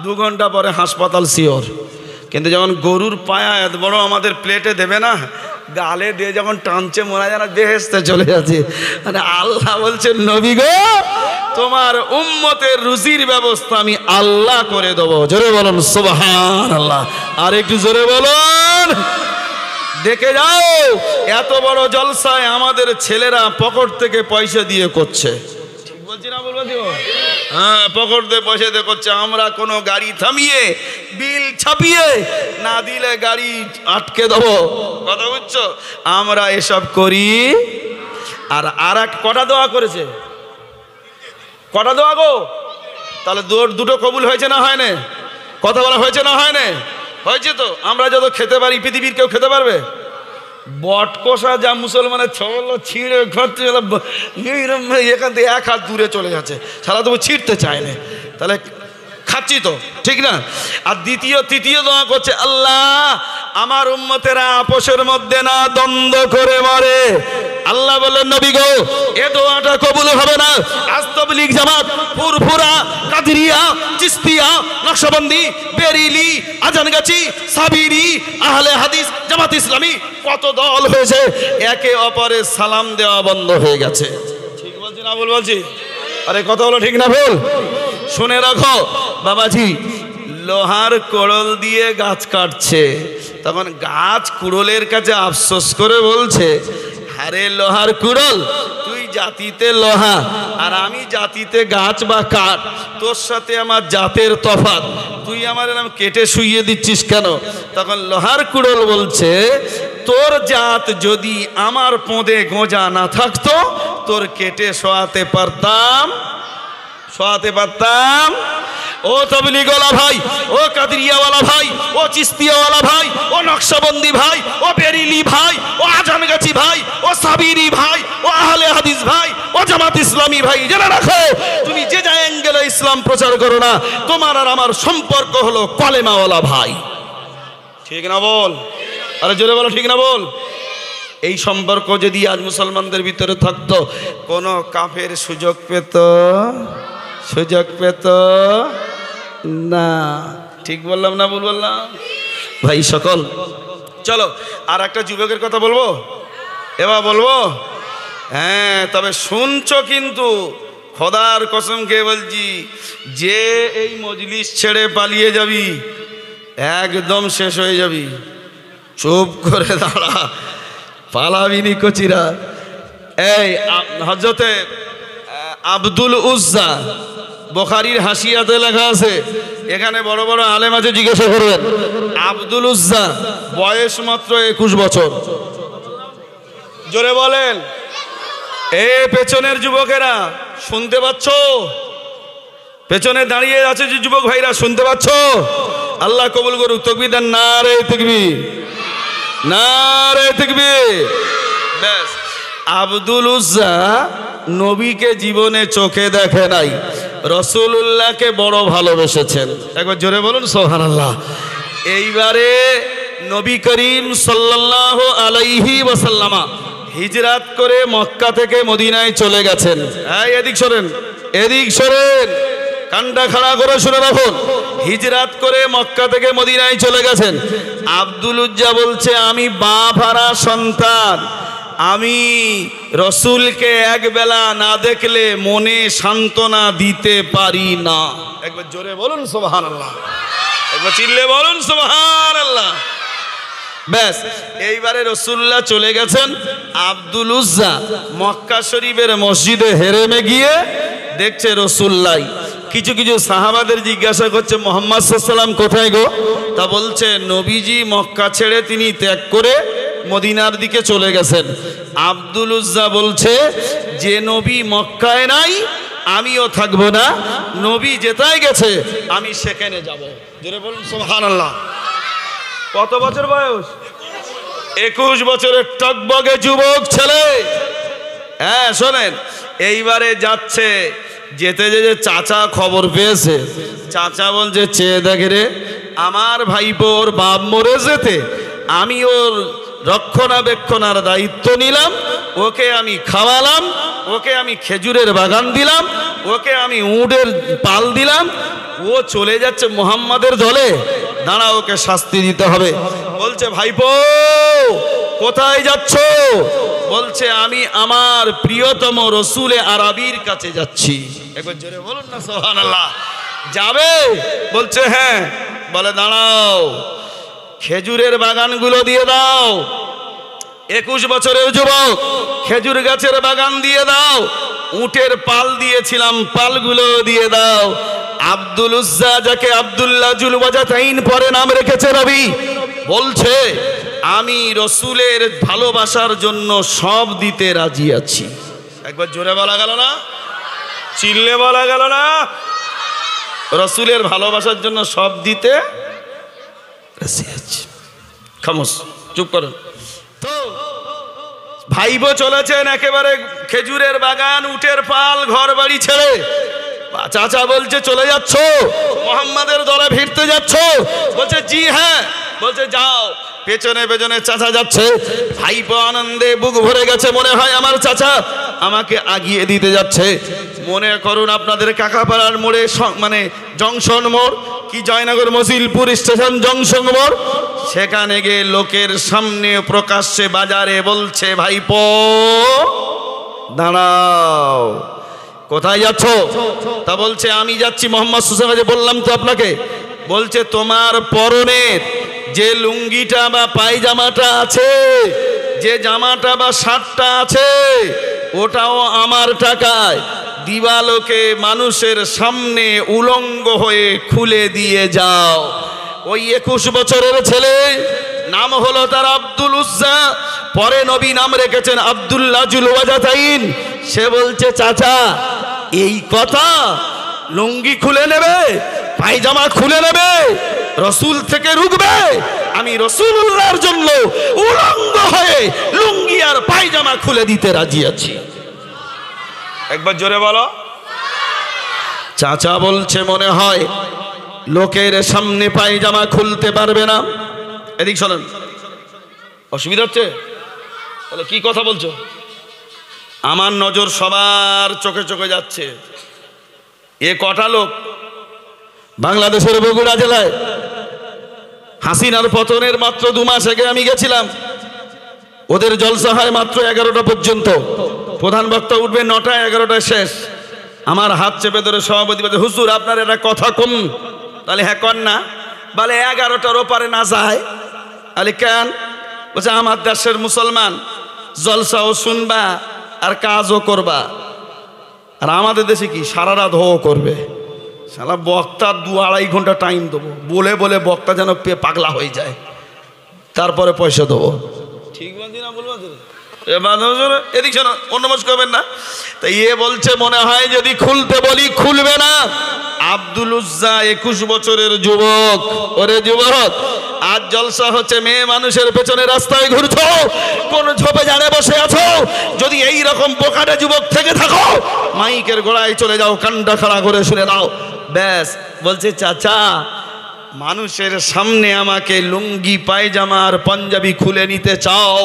2 ঘন্টা পরে হাসপাতাল শিওর। কিন্তু যখন গরুর পায়া এত বড় আমাদের প্লেটে দেবে না, গালে দিয়ে যখন টানছে মনে যেন বেহেশতে চলে যাচ্ছে। মানে আল্লাহ বলছেন নবী গো, তোমার উম্মতের রুজির ব্যবস্থা আমি আল্লাহ করে দেবো। জোরে বলুন সুবহানাল্লাহ। আর একটু জোরে বলুন। দেখে যাও এত বড় জলসায় আমাদের ছেলেরা পকেট থেকে পয়সা দিয়ে করছে। ঠিক বলছি না বলবো? হ্যাঁ, পকেট দিয়ে পয়সা দিয়ে করছে। আমরা কোনো গাড়ি থামিয়ে বিল ছাপিয়ে না দিলে গাড়ি আটকে দেবো, কথা বুঝছো? আমরা এসব করি। আর এক কটা দোয়া করেছে? কটা দোয়া গো? তাহলে দুটো কবুল হয়েছে না হয় না? কথা বলা হয়েছে না হয় না? হয়েছে তো। আমরা যত খেতে পারি পৃথিবীর কেউ খেতে পারবে? বটকষা যা মুসলমানের ছল ছিঁড়ে ঘরতে এখান থেকে 1 হাত দূরে চলে যাচ্ছে, সারা তবু ছিঁড়তে চায় না। তাহলে খাচ্ছি তো, ঠিক না? আর তৃতীয় দোয়া করছে, আল্লাহ আমার উম্মতেরা আপোষের মধ্যে না দ্বন্দ্ব করে মরে। আল্লাহ বললেন নবী গো, এ দোয়াটা কবুল হবে না। আজ তাবলীগ জামাত, ফুরফুরা, কাদরিয়া, চিশতিয়া, নকশবন্দি, বেরিলি, আজানগাছি, সাবিরি, আহলে হাদিস, জামাত ইসলামী কত দল হয়েছে, একে অপরের সালাম দেওয়া বন্ধ হয়ে গেছে। ঠিক বলছি না ভুল বলছি? আরে কথা হলো ঠিক না ভুল? শুনে রাখো বাবাজি, লোহার কোড়ল দিয়ে গাছ কাটছে, তখন গাছ কুড়োলের কাছে আফসোস করে বলছে, আরে লোহার কুড়োল, তুই জাতিতে লোহা আর আমি জাতিতে গাছ বা কাঠ, তোর সাথে আমার জাতের তফাৎ, তুই আমার নাম কেটে শুইয়ে দিচ্ছিস কেন? তখন লোহার কুড়োল বলছে, তোর জাত যদি আমার পোঁদে গোঁজা না থাকতো, তোর কেটে শোয়াতে পারতাম। ও তাবলীগওয়ালা ভাই, ও কাদরিয়াওয়ালা ভাই, ও চিশতিয়াওয়ালা ভাই, ও নকশবন্দি ভাই, ও বেরিলি ভাই, ও আজানগাছি ভাই, ও সাবিরি ভাই, ও আহলে হাদিস ভাই, ও জামাত ইসলামী ভাই, জেনে রাখো তুমি যে যা অ্যাঙ্গেলে ইসলাম প্রচার করো না, তোমার আর আমার সম্পর্ক হলো কলেমাওয়ালা ভাই। ঠিক না বল? আরে জোরে বলো, ঠিক না বল? এই সম্পর্ক যদি আজ মুসলমানদের ভিতরে থাকতো, কোনো কাফের সুযোগ পেত না। ঠিক বললাম না ভুল বললাম ভাই সকল? চলো আর একটা যুবকের কথা বলবো, এবার বলবো। হ্যাঁ, তবে শুনছো কিন্তু, খোদার কসম খেয়ে বলছি, যে এই মজলিস ছেড়ে পালিয়ে যাবি একদম শেষ হয়ে যাবি। চুপ করে দাঁড়া, পালাবিনি কচিরা। এই হযরতে আব্দুল উজ্জা, বুখারীর হাসিয়াতে লেখা আছে, এখানে বড় বড় আলেম আছে, জিজ্ঞাসা করবেন। আব্দুল উজ্জা বয়স মাত্র 21 বছর। জোরে বলেন। এ পেছনের যুবকেরা শুনতে পাচ্ছ? পেছনে দাঁড়িয়ে আছে যে যুবক ভাইরা শুনতে পাচ্ছ? আল্লাহ কবুল করুক। তাকবীর দেন, নারে তাকবীর, নারে তাকবীর। ব্যাস, আব্দুল উজ্জা নবীকে জীবনে চোখে দেখে নাই, রাসূলুল্লাহকে বড় ভালোবেসেছেন। একবার জোরে বলুন সুবহানাল্লাহ। এইবারে নবী করিম সাল্লাল্লাহু আলাইহি ওয়াসাল্লাম হিজরাত করে মক্কা থেকে মদিনায় চলে গেছেন। এই এদিক সরেন, এদিক সরেন, কানটা খাড়া করে শুনে রাখুন। হিজরাত করে মক্কা থেকে মদিনায় চলে গেছেন। আব্দুল উজ্জা বলছে, আমি বাঁভারা সন্তান, আমি রসুলকে একবেলা না দেখলে মনে সান্ত্বনা দিতে পারি না। একবার জোরে বলুন সুবহানাল্লাহ, একবার চিল্লে বলুন সুবহানাল্লাহ। ব্যাস, এইবারে রসুল্লাহ চলে গেছেন। আব্দুল উজ্জা মক্কা শরীফের মসজিদে হেরেমে গিয়ে দেখছে রসুল্লাহ। কিছু কিছু সাহাবাদের জিজ্ঞাসা করছে, মুহাম্মদ সাল্লাল্লাহু আলাইহি ওয়াসাল্লাম কোথায় গো? তা বলছে, নবীজি মক্কা ছেড়ে তিনি ত্যাগ করে মদিনার দিকে চলে গেছেন। আব্দুল উজ্জা বলছে যে নবী মক্কায় নাই আমিও থাকবো না, নবী যেটাই গেছে আমি সেখানে যাব। জোরে বলুন সুবহানাল্লাহ। কত বছর বয়স? 21 বছরের টকবগে যুবক ছেলে। হ্যাঁ শোনেন, এইবারে যাচ্ছে, যেতে যেতে চাচা খবর পেয়েছে। চাচা বলছে চেয়ে দেখে রে, আমার ভাইপোর বাপ মরে যেতে আমি ওর রক্ষণাবেক্ষণার দায়িত্ব নিলাম, ওকে আমি খাওয়ালাম, ওকে আমি খেজুরের বাগান দিলাম, ওকে আমি উটের পাল দিলাম, ও চলে যাচ্ছে মুহাম্মাদের দলে, দাঁড়া ওকে শাস্তি দিতে হবে। বলছে ভাইপো কোথায় যাচ্ছ? বলছে আমি আমার প্রিয়তম রসুলে আরবির কাছে যাচ্ছি। একবার জোরে বলুন না সুবহানাল্লাহ। যাবে? বলছে হ্যাঁ। বলে দাঁড়াও, খেজুরের বাগানগুলো দিয়ে দাও। 21 বছরের যুবক, খেজুর গাছের বাগান দিয়ে দাও, উটের পাল দিয়েছিলাম পালগুলো দিয়ে দাও। আব্দুল উজ্জা, যাকে আব্দুল্লাহ জুল ওয়াজাতাইন পরে নাম রেখেছে নবী, বলছে আমি রসুলের ভালোবাসার জন্য সব দিতে রাজি আছি। একবার জোরে বলা গেল না? চিল্লে বলা গেল না? রসুলের ভালোবাসার জন্য সব দিতে রাজি আছি। খামোশ, চুপ করুন। তো ভাইবো চলেছেন একেবারে খেজুরের বাগান, উটের পাল, ঘর বাড়ি ছেড়ে। চাচা বলছে চলে যাচ্ছ, মুহাম্মাদের দলে ভিড়তে যাচ্ছ? বলছে জি হ্যাঁ। বলছে যাও। পেছনে পেছনে চাচা যাচ্ছে, ভাইপো আনন্দে বুক ভরে গেছে, মনে হয় আমার চাচা আমাকে আগিয়ে দিতে যাচ্ছে। মনে করুন আপনাদের কাকাপাড়ার মোড়ে মানে জংশন মোড় কি জয়নগর মজিলপুর স্টেশন জংশন মোড়, সেখানে গিয়ে লোকের সামনে প্রকাশ্যে বাজারে বলছে ভাইপো দাঁড়াও, কোথায় যাচ্ছ? তা বলছে আমি যাচ্ছি মোহাম্মদ সুসমাজে। বললাম তো আপনাকে। বলছে তোমার পরনের যে লুঙ্গিটা বা পায়জামাটা আছে, যে জামাটা বা শার্টটা আছে, ওটাও আমার টাকায় দিবালোকে মানুষের সামনে উলঙ্গ হয়ে খুলে দিয়ে যাও। ওই 21 বছরের ছেলে, নাম হলো তার আব্দুল উজ্জা, পরে নবী নাম রেখেছেন আব্দুল্লাহ জুল ওয়াজাতাইন। সে বলছে চাচা এই কথা, লুঙ্গি খুলে নেবে, পায়জামা খুলে নেবে, রসুল থেকে রুখবে? আমি রসুলুল্লাহর জন্য উলঙ্গ হয়ে লুঙ্গি আর পায়জামা খুলে দিতে রাজি আছি। একবার জোরে বলো। চাচা বলছে মনে হয় লোকের সামনে পায়জামা খুলতে পারবে না। এদিক শোনেন, অসুবিধা হচ্ছে? তাহলে কি কথা বলছো? আমার নজর সবার চোখে চোখে যাচ্ছে। এ কটা লোক বাংলাদেশের বগুড়া জেলায় হাসিনার পতনের মাত্র 2 মাস আগে আমি গেছিলাম। ওদের জলসা হয় মাত্র 11টা পর্যন্ত, প্রধান বক্তা উঠবে 9টা, 11টায় শেষ। আমার হাত চেপে ধরে সভাপতি বলছে হুজুর আপনার এটা কথা কম। তাহলে হ্যাঁ কর না। বলে 11টার ওপারে না যায়। আরে কেন? বলছে আমার দেশের মুসলমান জলসাও শুনবা আর কাজও করবা, আর আমাদের দেশে কি সারা রাত হো করবে। সারা বক্তা 2-2.5 ঘন্টা টাইম দেবো, বলে বলে বক্তা যেন পাগলা হয়ে যায়, তারপরে পয়সা দেবো। ঠিক বলছি না? বলবো এদিক শোনো, অন্য মাস করবেন না। তাই এ বলছে মনে হয় যদি খুলতে বলি খুলবে না। আব্দুল উজ্জা 21 বছরের যুবক। ওরে যুবক, আজ জলসা হচ্ছে, মেয়ে মানুষের পেছনে রাস্তায় ঘুরছো, কোন ঝোপে জানে বসে আছো, যদি এই রকম বোকাটে যুবক থেকে থাকো মাইকের গোড়ায় চলে যাও, কানটা খাড়া করে শুনে দাও ব্যাস। বলছে চাচা মানুষের সামনে আমাকে লুঙ্গি পায়জামা আর পাঞ্জাবি খুলে নিতে চাও,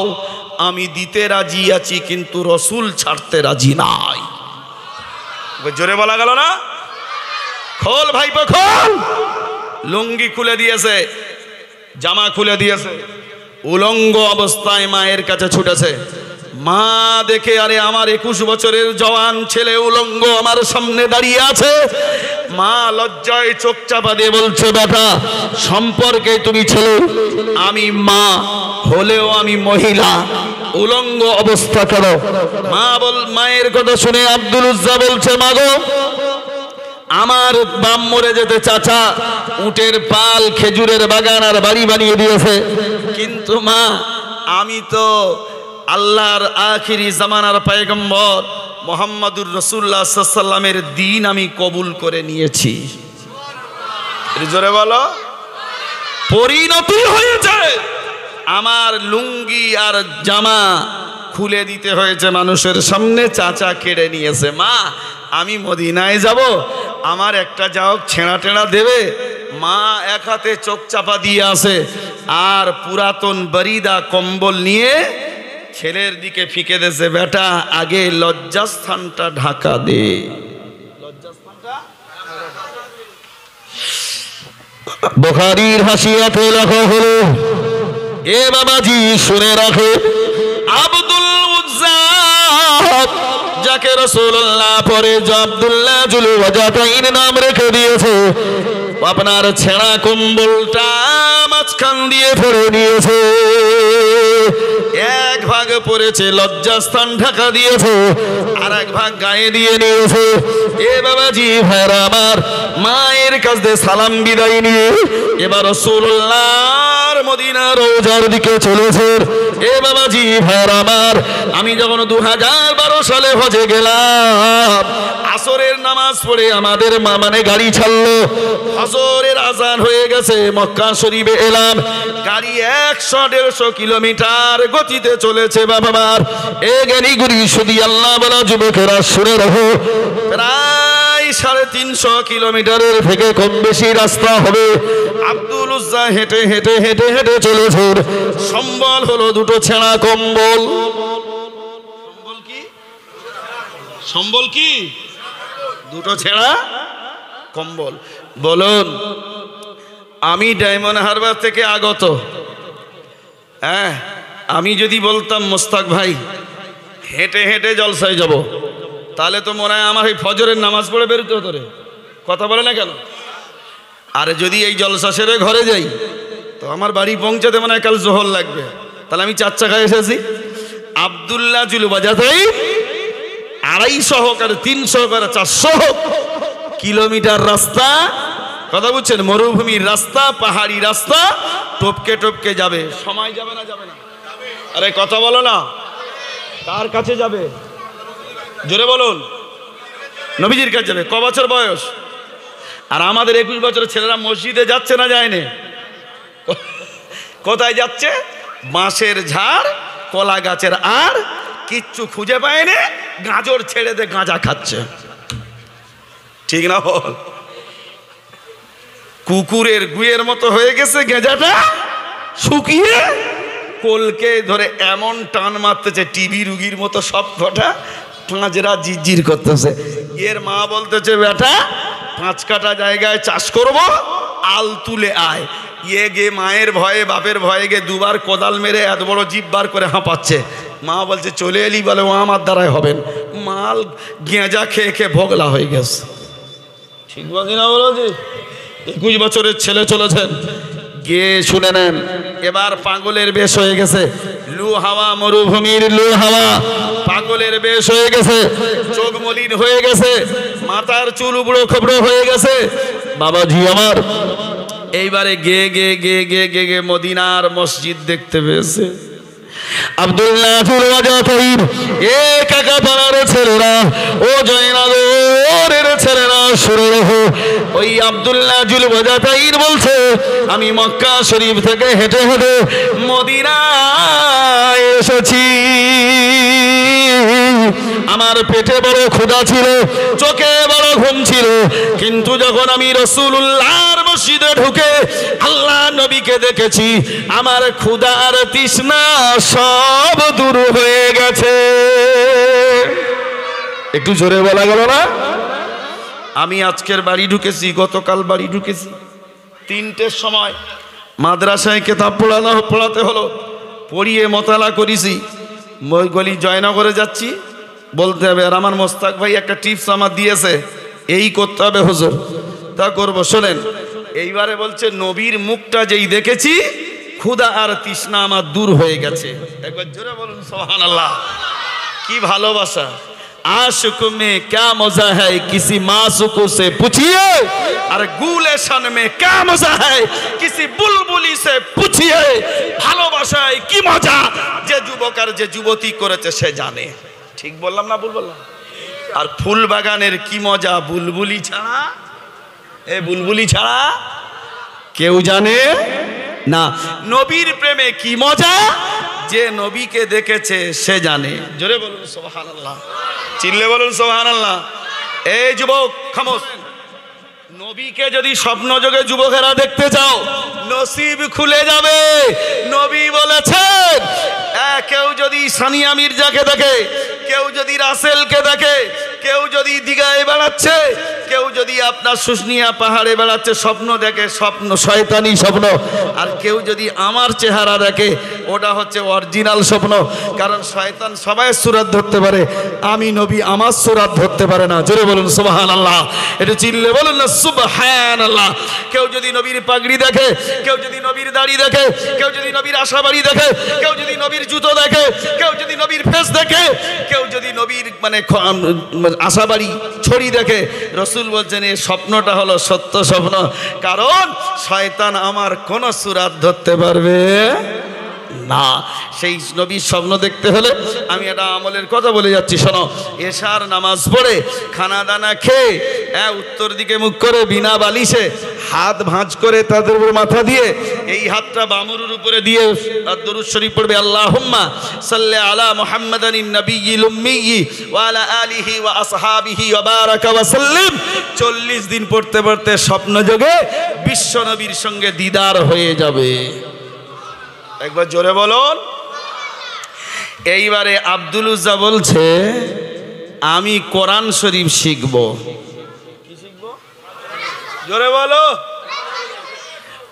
আমি দিতে রাজি আছি, কিন্তু রসুল ছাড়তে রাজি নাই। জোরে বলা গেল না? খোল ভাইপো খোল। লুঙ্গি খুলে দিয়েছে, জামা খুলে দিয়েছে, উলঙ্গ অবস্থায় মায়ের কাছে ছুটেছে। মা দেখে আরে আমার 21 বছরের জওয়ান ছেলে উলঙ্গ আমার সামনে দাঁড়িয়ে আছে। মা লজ্জায় চোখ চাপা দিয়ে বলছে বেটা সম্পর্কে তুমি ছেলে, আমি মা হলেও আমি মহিলা, উলঙ্গ অবস্থা করো। মায়ের কথা শুনে আব্দুল উজ্জা বলছে মাগো আমার বাপ মরে যেতে চাচা উটের পাল, খেজুরের বাগান আর বাড়ি বানিয়ে দিয়েছে, কিন্তু মা আমি তো আল্লাহর আখিরি জামানার পয়গম্বর মুহাম্মদুর রাসূলুল্লাহ সাল্লাল্লাহু আলাইহি ওয়াসাল্লামের দ্বীন আমি কবুল করে নিয়েছি। জোরে বলো। পরিণতি হয়েছে আমার লুঙ্গি আর জামা খুলে দিতে হয়েছে মানুষের সামনে, চাচা কেড়ে নিয়েছে। মা আমি মদিনায় যাব, আমার একটা যাও ছেঁড়া টেড়া দেবে। মা এক হাতে চোখ চাপা দিয়ে আসে আর পুরাতন বরিদা কম্বল নিয়ে ছেলের দিকে ফিকে দেছে, বেটা আগে লজ্জাস্থানটা ঢাকা দে। বুখারীর হাসিয়াতে লেখা হলো, এ বাবাজি শুনে রাখো, আব্দুল উজ্জা যাকে রাসূলুল্লাহ পরে আব্দুল্লাহ জুল ওয়াজাতাইন নাম রেখে দিয়েছে, আপনার ছেঁড়া কম্বলটা মাঝখান দিয়ে ফেলে নিয়েছে। এক ভাগ পড়েছে লজ্জাস্থান ঢাকা দিয়েছে, আর এক ভাগ গায়ে দিয়ে নিয়েছে। এ বাবাজি ভাইরা আমার, মায়ের কাছ দিয়ে সালাম বিদায় নিয়ে এবার রাসূলুল্লাহর মদিনার রওজার দিকে চলেছে। এ বাবাজি ভাইরা আমার, আমি যখন 2012 সালে হজে গেলাম, আসরের নামাজ পড়ে আমাদের মানে গাড়ি ছাড়লো, ফজরের আজান হয়ে গেছে, মক্কা শরীফে এলাম। গাড়ি 100-150 কিলোমিটার গতিতে চলেছে। বাবা আমার এ জ্ঞানীগুলি শুধু আল্লাহ বলা যুবকেরা শুনে রাখো, প্রায় 350 কিলোমিটারের থেকে কম বেশি রাস্তা হবে। আব্দুল উজ্জা হেঁটে হেঁটে হেঁটে হেঁটে চলেছে। সম্বল হলো দুটো ছেঁড়া কম্বল। সম্বল কি? দুটো ছেঁড়া কম্বল। বলুন, আমি ডায়মন্ড হারবার থেকে আগত, হ্যাঁ, আমি যদি বলতাম মোস্তাক ভাই হেঁটে হেঁটে জলসায় যাব, তাহলে তো মনে হয় আমার এই ফজরের নামাজ পড়ে বেরোতে হতো রে। কথা বলে না কেন? আর যদি এই জলসা সেরে ঘরে যাই তো আমার বাড়ি পৌঁছাতে মনে হয় কাল জোহর লাগবে। তাহলে আমি 4 চাকায় এসেছি। আব্দুল্লাহ জুল বাজাতাই 250 হোক আর 300 হোক আর 400 হোক কিলোমিটার রাস্তা, কথা বুঝছেন, মরুভূমির রাস্তা, পাহাড়ি রাস্তা, টপকে টপকে যাবে। সময় যাবে না? যাবে না? আরে কথা বলো না, কার কাছে যাবে? জোরে বলুন। নবীজির কাছে যাবে। ক বছর বয়স? আর আমাদের 21 বছরের ছেলেরা মসজিদে যাচ্ছে না যায়নি? কোথায় যাচ্ছে? বাঁশের ঝাড়, কলা গাছের আর কিচ্ছু খুঁজে পায়নি, গাজর ছেড়ে দে গাঁজা খাচ্ছে। ঠিক না বল? কুকুরের গুয়ের মতো হয়ে গেছে গেঁজাটা, শুকিয়ে কোলকে ধরে এমন টান মারতেছে টিভি রুগীর মতো, সব কটা পাঁচরা জিরজির করতেছে। এর মা বলতেছে, বেটা 5 কাঠা জায়গায় চাষ করব, আল তুলে আয়। ইয়ে গে মায়ের ভয়ে বাপের ভয়ে গে 2বার কোদাল মেরে এত বড় জিভ বার করে হাঁপাচ্ছে। মা বলছে চলে এলি, বলে ও আমার দ্বারাই হবেন। মাল গেঁজা খেয়ে খেয়ে ভোগলা হয়ে গেছে। ঠিক বলছি না? বলো যে 21 বছরের ছেলে চলেছেন, গিয়ে শুনে নেন। এবার পাগলের বেশ হয়ে গেছে, লু হাওয়া, মরুভূমির লু হাওয়া, পাগলের বেশ হয়ে গেছে, চোখ মলিন হয়ে গেছে, মাথার চুল উবড়ো খবড়ো হয়ে গেছে। বাবাজি আমার এইবারে গে গে গে গে গে গে মদিনার মসজিদ দেখতে পেয়েছে। আব্দুল্লাহ এ কাকা পাড়ার ছেলেরা, ও জয়নাগরের ছেলেরা শুনে রাখো, ওই আব্দুল্লাহ জুল ওয়াজাতাইন বলছে, আমি মক্কা শরীফ থেকে হেঁটে হেঁটে মদিনায় এসেছি। আমার পেটে বড় ক্ষুধা ছিল, চোখে বড় ঘুম ছিল, কিন্তু যখন আমি রাসূলুল্লাহর মসজিদে ঢুকে আল্লাহ নবীকে দেখেছি, আমার ক্ষুধা আর তৃষ্ণা সব দূর হয়ে গেছে। একটু জোরে বলা গেল না? আমি আজকের বাড়ি ঢুকেছি, গতকাল বাড়ি ঢুকেছি, 3টের সময় মাদ্রাসায় কেতাব পড়াতে হলো, পড়িয়ে মোতালা করেছি। গলি জয়নগরে যাচ্ছি, বলতে হবে, আর আমার মোস্তাক ভাই একটা টিপস আমার দিয়েছে, এই করতে হবে হুজুর, তা করবো। শোনেন, এইবারে বলছে নবীর মুখটা যেই দেখেছি, ক্ষুধা আর তৃষ্ণা আমার দূর হয়ে গেছে। একবার জোরে বলুন সুবহানাল্লাহ। কি ভালোবাসা! आशिक में क्या मजा है किसी मासूक से पूछिए और गुलेशन में क्या मजा है किसी बुलबुली से पूछिए ভালোবাসায় কি মজা যে যুবক আর যে যুবতী করেছে সে জানে ঠিক বললাম না ভুল বললাম আর ফুল বাগানের কি মজা বুলবুলি ছাড়া এই বুলবুলি ছাড়া কেউ জানে না নবীর প্রেমে কি মজা যে নবীকে দেখেছে সে জানে জোরে বলুন সুবহানাল্লাহ চিল্লে বলুন সুবহানাল্লাহ এই যুবক খামোশ নবীকে যদি স্বপ্ন যোগে যুবকেরা দেখতে চাও নসিব খুলে যাবে নবী বলেছেন কেউ যদি সানিয়া মির্জাকে দেখে কেউ যদি রাসেলকে দেখে কেউ যদি দিঘায় বেড়াচ্ছে কেউ যদি আপনার শুশনিয়া পাহাড়ে বেড়াচ্ছে স্বপ্ন দেখে স্বপ্ন শয়তানি স্বপ্ন আর কেউ যদি আমার চেহারা দেখে ওটা হচ্ছে অরিজিনাল স্বপ্ন কারণ শয়তান সবাই সূরত ধরতে পারে আমি নবী আমার সূরত ধরতে পারে না জোরে বলুন সুবহানাল্লাহ এটা চিল্লে বলুন না সুবহানাল্লাহ কেউ যদি নবীর পাগড়ি দেখে কেউ যদি নবীর দাড়ি দেখে কেউ যদি নবীর আশাবাড়ি দেখে কেউ যদি নবীর জুতো দেখে কেউ যদি নবীর ফেস দেখে কেউ যদি নবীর মানে আশাবাড়ি ছড়ি দেখে রাসূল বলছেন এই স্বপ্নটা হলো সত্য স্বপ্ন কারণ শয়তান আমার কোন সূরত ধরতে পারবে না সেই নবীর স্বপ্ন দেখতে হলে আমি এটা আমলের কথা বলে যাচ্ছি শোনো এশার নামাজ পড়ে খানা দানা খেয়ে উত্তর দিকে মুখ করে বিনা বালিশে হাত ভাঁজ করে তাদের উপর মাথা দিয়ে এই হাতটা বামুরের উপরে দিয়ে দরুদ শরীফ পড়বে আল্লাহুম্মা সাল্লি আলা মুহাম্মাদানিন নাবিয়্যিল উম্মি ওয়া আলা আলিহি ওয়া আসহাবিহি ওয়া বারাকা ওয়া সাল্লিম 40 দিন পড়তে পড়তে স্বপ্ন যোগে বিশ্ব নবীর সঙ্গে দিদার হয়ে যাবে একবার জোরে বলুন এইবারে আব্দুল উজ্জা বলছে আমি কোরআন শরীফ শিখব কি শিখব জোরে বলো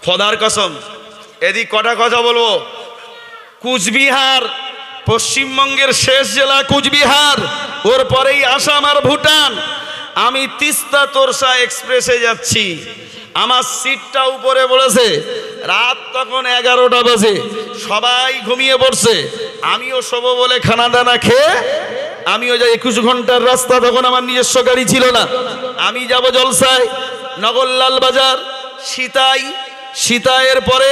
খোদার কসম এদিক কটা কথা বলবো কুচবিহার পশ্চিমবঙ্গের শেষ জেলা কুচবিহার ওর পরেই আসাম আর ভুটান আমি তিস্তা তোরসা এক্সপ্রেসে যাচ্ছি আমার সিটটা উপরে পড়েছে রাত তখন 11টা বাজে সবাই ঘুমিয়ে পড়ছে আমিও শোবো বলে খানা দানা খেয়ে আমিও যাই 21 ঘন্টার রাস্তা তখন আমার নিজস্ব গাড়ি ছিল না আমি যাব জলসায় নগরলাল বাজার সীতায়ের পরে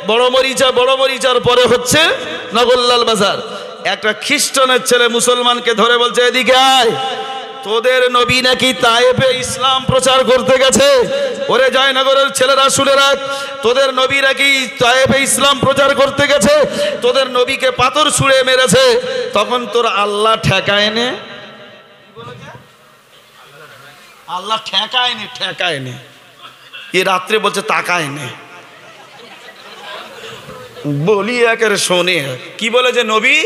বড় মরিচার পরে হচ্ছে নগরলাল বাজার একটা খ্রিস্টানের ছেলে মুসলমানকে ধরে বলছে এদিকে আয় তোদের নবী নাকি তায়েফে ইসলাম প্রচার করতে গেছে ওরে জয়নগরের ছেলেরা শুনে রাখ তোদের নবী নাকি তায়েফে ইসলাম প্রচার করতে গেছে তোদের নবীকে পাথর ছুঁড়ে মেরেছে তখন তোর আল্লাহ ঠেকায় নে আল্লাহ ঠেকায় নে এই রাত্রে বলছে তাকায় নে বলি একেবারে শোনে কি বলে যে নবী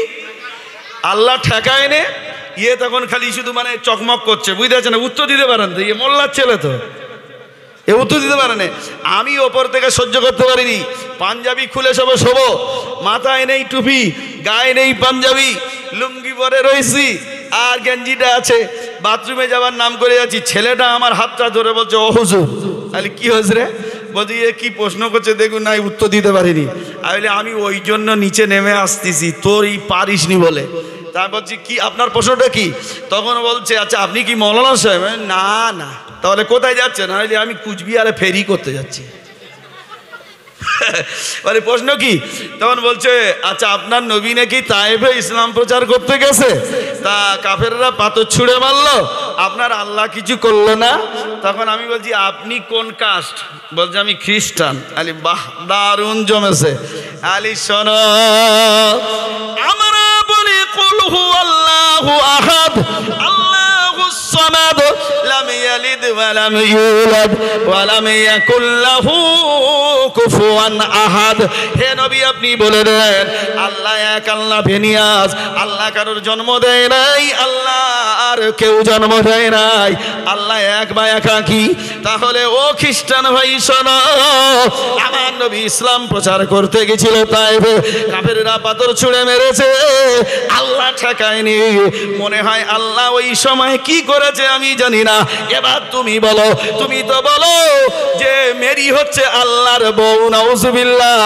আল্লাহ ঠেকায় নে ইয়ে তখন খালি শুধু মানে চকমক করছে বুঝতে পারছে না উত্তর দিতে পারেন তো ইয়ে মোল্লার ছেলে তো এ উত্তর দিতে পারে না আমি ওপর থেকে সহ্য করতে পারিনি পাঞ্জাবি খুলে সব শোবো মাথায় নেই টুপি গায়ে নেই পাঞ্জাবি লুঙ্গি পরে রয়েছি আর গেঞ্জিটা আছে বাথরুমে যাবার নাম করে যাচ্ছি ছেলেটা আমার হাতটা ধরে বলছে ও হুজুর তাহলে কি হয়েছে রে বলছি এ কি প্রশ্ন করছে দেখুন নাই উত্তর দিতে পারিনি আমি ওই জন্য নিচে নেমে আসতেছি তোর পারিস নি বলে তা বলছি কি আপনার প্রশ্নটা কি তখন বলছে আচ্ছা আপনি কি মৌলানা সাহেব না না তাহলে কোথায় যাচ্ছেন আমি কুচবিহারে ফেরি করতে যাচ্ছি মানে প্রশ্ন কি তখন বলছে আচ্ছা আপনার নবী নাকি তায়েফে ইসলাম প্রচার করতে গেছে তা কাফেররা পাথর ছুঁড়ে মারলো আপনার আল্লাহ কিছু করলো না তখন আমি বলছি আপনি কোন কাস্ট বলছে আমি খ্রিস্টান বাহ দারুণ জমেছে শোনো আমরা বলি কুল হুয়াল্লাহু আহাদ আল্লাহুস সামাদ লাম ইয়ালিদ ওয়া লাম ইউলাদ ওয়া লাম ইয়াকুল লাহু কুফুয়ান আহাদ হে নবী আপনি বলে দেন আল্লাহ এক আল্লাহ বেনিয়াজ আল্লাহ কারোর জন্ম দেয় নাই আল্লাহ আর কেউ জন্ম দেয় নাই আল্লাহ এক বা একাকী তাহলে ও খ্রিস্টান ভাই শোনো আমার নবী ইসলাম প্রচার করতে গেছিল তায়েফে কাফেররা পাথর ছুঁড়ে মেরেছে আল্লাহ ঠেকায়নি মনে হয় আল্লাহ ওই সময় কি করেছে আমি জানি না এবার তুমি বলো, তুমি তো বলো যে মেরি হচ্ছে আল্লাহর বউ, নাউজুবিল্লাহ,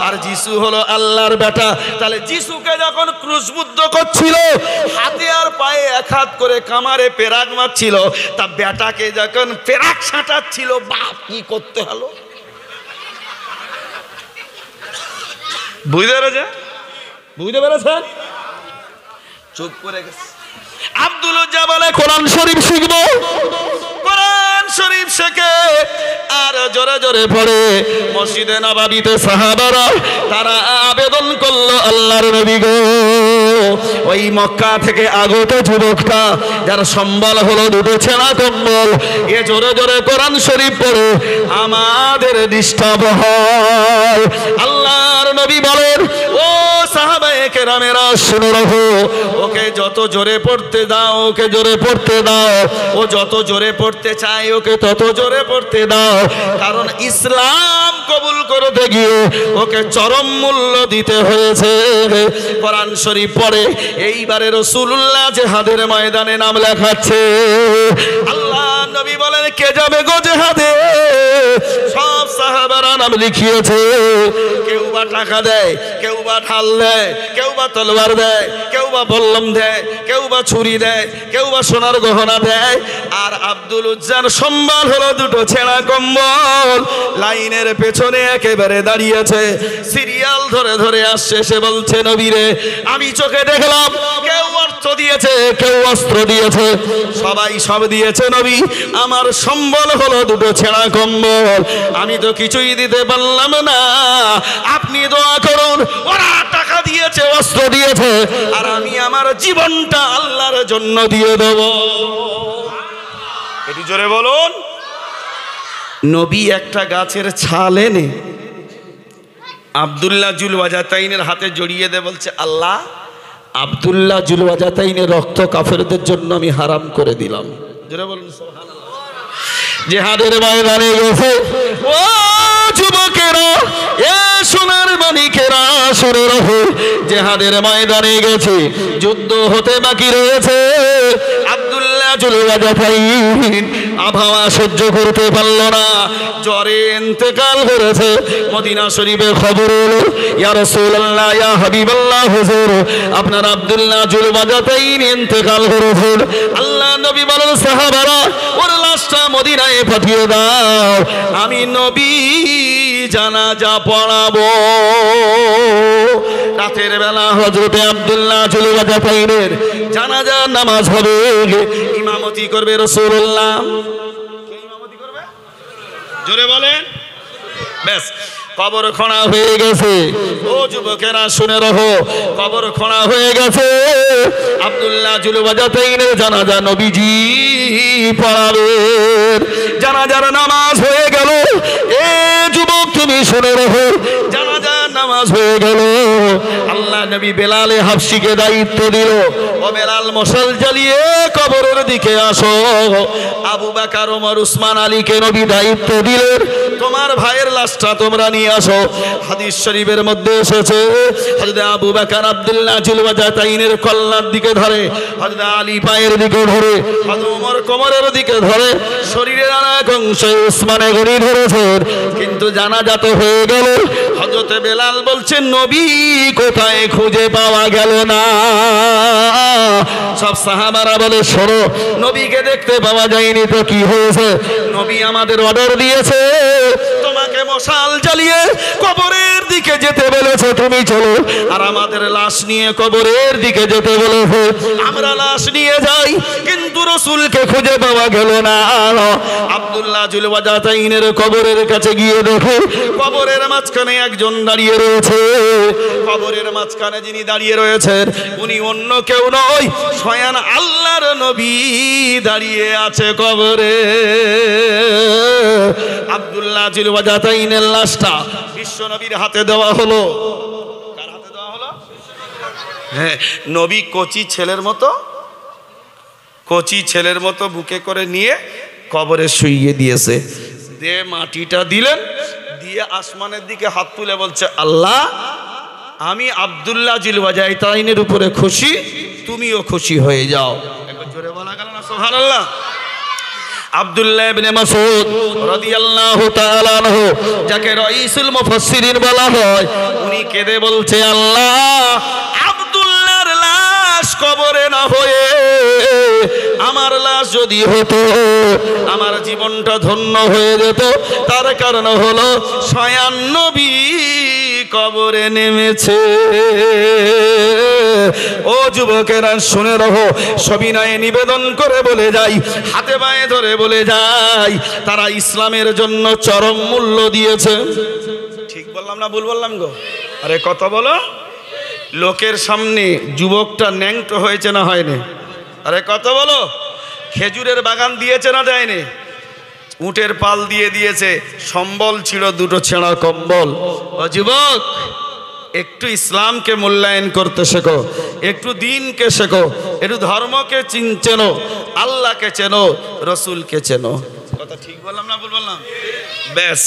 আর যিশু হলো আল্লাহর বেটা। তাহলে যিশুকে যখন ক্রুশবিদ্ধ করছিল, হাতে আর পায়ে এক হাত করে কামারে পেরাক মারছিল, তা বেটাকে যখন পেরাক ছাঁটাচ্ছিল, বাপ কি করতে হলো? বুঝতে পেরেছে? বুঝতে পেরেছেন? চুপ করে গেছে। আব্দুল উজ্জা বলে কোরআন শরীফ শিখবো। কোরআন শরীফ শেখে আর জোরে জোরে পড়ে। মসজিদে নববীতে সাহাবারা তারা আবেদন করলো, আল্লাহর নবী গো, ওই মক্কা থেকে আগত যুবকটা যার সম্বল হলো দুটো ছেঁড়া কম্বল, এ জোরে জোরে কোরআন শরীফ পড়ে আমাদের ডিস্টার্ব হয়। আল্লাহর নবী বলেন, ও সাহাবায়ে কেরামেরা শুনে রাখো, ওকে যত জোরে পড়তে দাও, ওকে জোরে পড়তে দাও, ও যত জোরে পড়তে চায় ওকে তত জোরে পড়তে দাও, কারণ ইসলাম কবুল করতে গিয়ে ওকে চরম মূল্য দিতে হয়েছে। কোরআন শরীফ পড়ে এইবারে রাসূলুল্লাহ জিহাদের ময়দানে নাম লেখাচ্ছে। আল্লাহ নবী বলেন, কে যাবে গো জিহাদে? সব সাহাবারা নাম লিখিয়েছে। কেউ বা টাকা দেয়, কেউ বা ঢাল দেয়, কেউ বা তলোয়ার দেয়, কেউ বা বল্লম দেয়, কেউ বা ছুরি দেয়, কেউ বা সোনার গহনা দেয়। আর আব্দুল উজ্জার সম্বল হলো দুটো ছেঁড়া কম্বল। লাইনের পেছনে একেবারে দাঁড়িয়েছে, সিরিয়াল ধরে ধরে আসছে। সে বলছে, নবীরে আমি চোখে দেখলাম, কেউ অর্থ দিয়েছে, কেউ অস্ত্র দিয়েছে, সবাই সব দিয়েছে নবী, আমার সম্বল হলো দুটো ছেঁড়া কম্বল, আমি তো কিছুই দিতে পারলাম না, আপনি দোয়া করুন। ওরা টাকা দিয়েছে, অস্ত্র দিয়েছে, আর আমি আমার জীবনটা আল্লাহর জন্য দিয়ে দেব। একটু জোরে বলুন। নবী একটা গাছের ছাল এনে আব্দুল্লাহ জুলওয়াজাতাইনের হাতে জড়িয়ে দে, বলছে, আল্লাহ, আব্দুল্লাহ জুলওয়াজাতাইনের রক্ত কাফেরদের জন্য আমি হারাম করে দিলাম। জোরে বলুন সুবহানাল্লাহ। জিহাদের ময়দানে গেছে ও যুবকেরা, এ সোনার মানিকেরা, শুনে রাখো, জিহাদের ময়দানে গেছে, যুদ্ধ হতে বাকি রয়েছে। আব্দুল্লাহ জুলওয়াজাতাইন আবহাওয়া সহ্য করতে পারল না, জ্বরে ইন্তেকাল করেছে। মদিনা শরীফে খবর এলো, ইয়া রাসূলুল্লাহ, ইয়া হাবিবাল্লাহ, হুজুর আপনার আব্দুল্লাহ জুলওয়াজাতাইন ইন্তেকাল করেছেন। আল্লাহ নবী বলেন, সাহাবারা ওর লাশটা মদিনায় পাঠিয়ে দাও, আমি নবী জানাজা পড়াবো। রাতের বেলা হযরতে আব্দুল্লাহ জুলওয়াজাতাইনের জানাজা নামাজ হবে, ইমামতি করবে রাসূলুল্লাহ। কে ইমামতি করবে? জোরে বলেন। বেশ, কবর খোঁড়া হয়ে গেছে। ও যুবকেরা শুনে রাখো, কবর খোঁড়া হয়ে গেছে। আব্দুল্লাহ জুলওয়াজাতাইনের জানাজা নবীজি পড়াবেন। জানাজার নামাজ হয়ে গেল। এ যুবক তুমি শুনে রাখো, জানাজার নামাজ হয়ে গেল। আল্লাহ নবী বেলালে হাবশিকে দায়িত্ব দিল, ও বেলাল মশাল জ্বালিয়ে কবরের দিকে আসো। আবু বকর, ওমর, উসমান, আলীকে নবী দায়িত্ব দিলেন, তোমার ভাইয়ের লাশটা তোমরা নিয়ে আসো। হাদিস শরীফের মধ্যে এসেছে, হযরত আবু বকর আব্দুল্লাহ জুলওয়াজাতাইনের কল্লার দিকে ধরে, হযরত আলী পায়ের দিকে ধরে, হযরত ওমর কোমরের দিকে ধরে, শরীরের অনেক অংশে উসমানে গড়ি ধরেছেন। কিন্তু জানাজা তো হয়ে গেল। হযরত বেলাল বলছেন, নবী কোথায় খুঁজে পাওয়া গেল না। সব সাহাবারা বলে, শোনো, নবীকে দেখতে পাওয়া যায়নি তো কি হয়েছে? নবী আমাদের অর্ডার দিয়েছে, তোমাকে মশাল জ্বালিয়ে কবরের দিকে যেতে বলেছে, তুমি চলো। আর আমাদের লাশ নিয়ে কবরের দিকে যেতে বলেছে, আমরা লাশ নিয়ে যাই, কিন্তু রাসূলকে খুঁজে পাওয়া গেল না। আব্দুল্লাহ জুলওয়াজাতাইনের কবরের কাছে গিয়ে দেখে, কবরের মাঝখানে একজন দাঁড়িয়ে রয়েছে। কবরের মাঝখানে যিনি দাঁড়িয়ে রয়েছেন, উনি অন্য কেউ নয়, স্বয়ং আল্লাহর নবী দাঁড়িয়ে আছে কবরে। আব্দুল্লাহ জুলওয়াজাতাইনের লাশটা বিশ্ব নবীর হাতে দেওয়া হলো। কার হাতে দেওয়া হলো? হ্যাঁ, নবী কচি ছেলের মতো বুকে করে নিয়ে কবরে শুইয়ে দিয়েছে। দিয়ে মাটিটা দিলেন, দিয়ে আসমানের দিকে হাত তুলে বলছে, আল্লাহ, আমি আব্দুল্লাহ জুলওয়াজাতাইনের উপরে খুশি, তুমিও খুশি হয়ে যাও। একবার জোরে বলা গেল না সুবহানাল্লাহ? আব্দুল্লাহ ইবনে মাসউদ রাদিয়াল্লাহু তাআলা আনহু, যাকে রাইসুল মুফাসসিরিন বলা হয়, উনি কেঁদে বলছে, আল্লাহ, আব্দুল্লাহর লাশ কবরে না হয়ে আমার লাশ যদি হতো, আমার জীবনটা ধন্য হয়ে যেত। তার কারণ হলো স্বয়ং নবী কবরে নেমেছে। ও যুবকেরা শুনে রাখো, সবিনয়ে নিবেদন করে বলে যাই, হাতে পায়ে ধরে বলে যাই, তারা ইসলামের জন্য চরম মূল্য দিয়েছে। ঠিক বললাম না ভুল বললাম গো? আরে কত বলো? লোকের সামনে যুবকটা ন্যাংটো হয়েছে না হয়নি? আরে কত বলো? খেজুরের বাগান দিয়েছে না দেয়নি? উটের পাল দিয়ে দিয়েছে, সম্বল ছিল দুটো ছেঁড়া কম্বল। ও যুবক, একটু ইসলামকে মূল্যায়ন করতে শেখো, একটু দিনকে শেখো, একটু ধর্মকে চেনো, আল্লাহকে চেনো, রসুলকে চেনো। কথা ঠিক বললাম না ভুল বললাম? ব্যাস।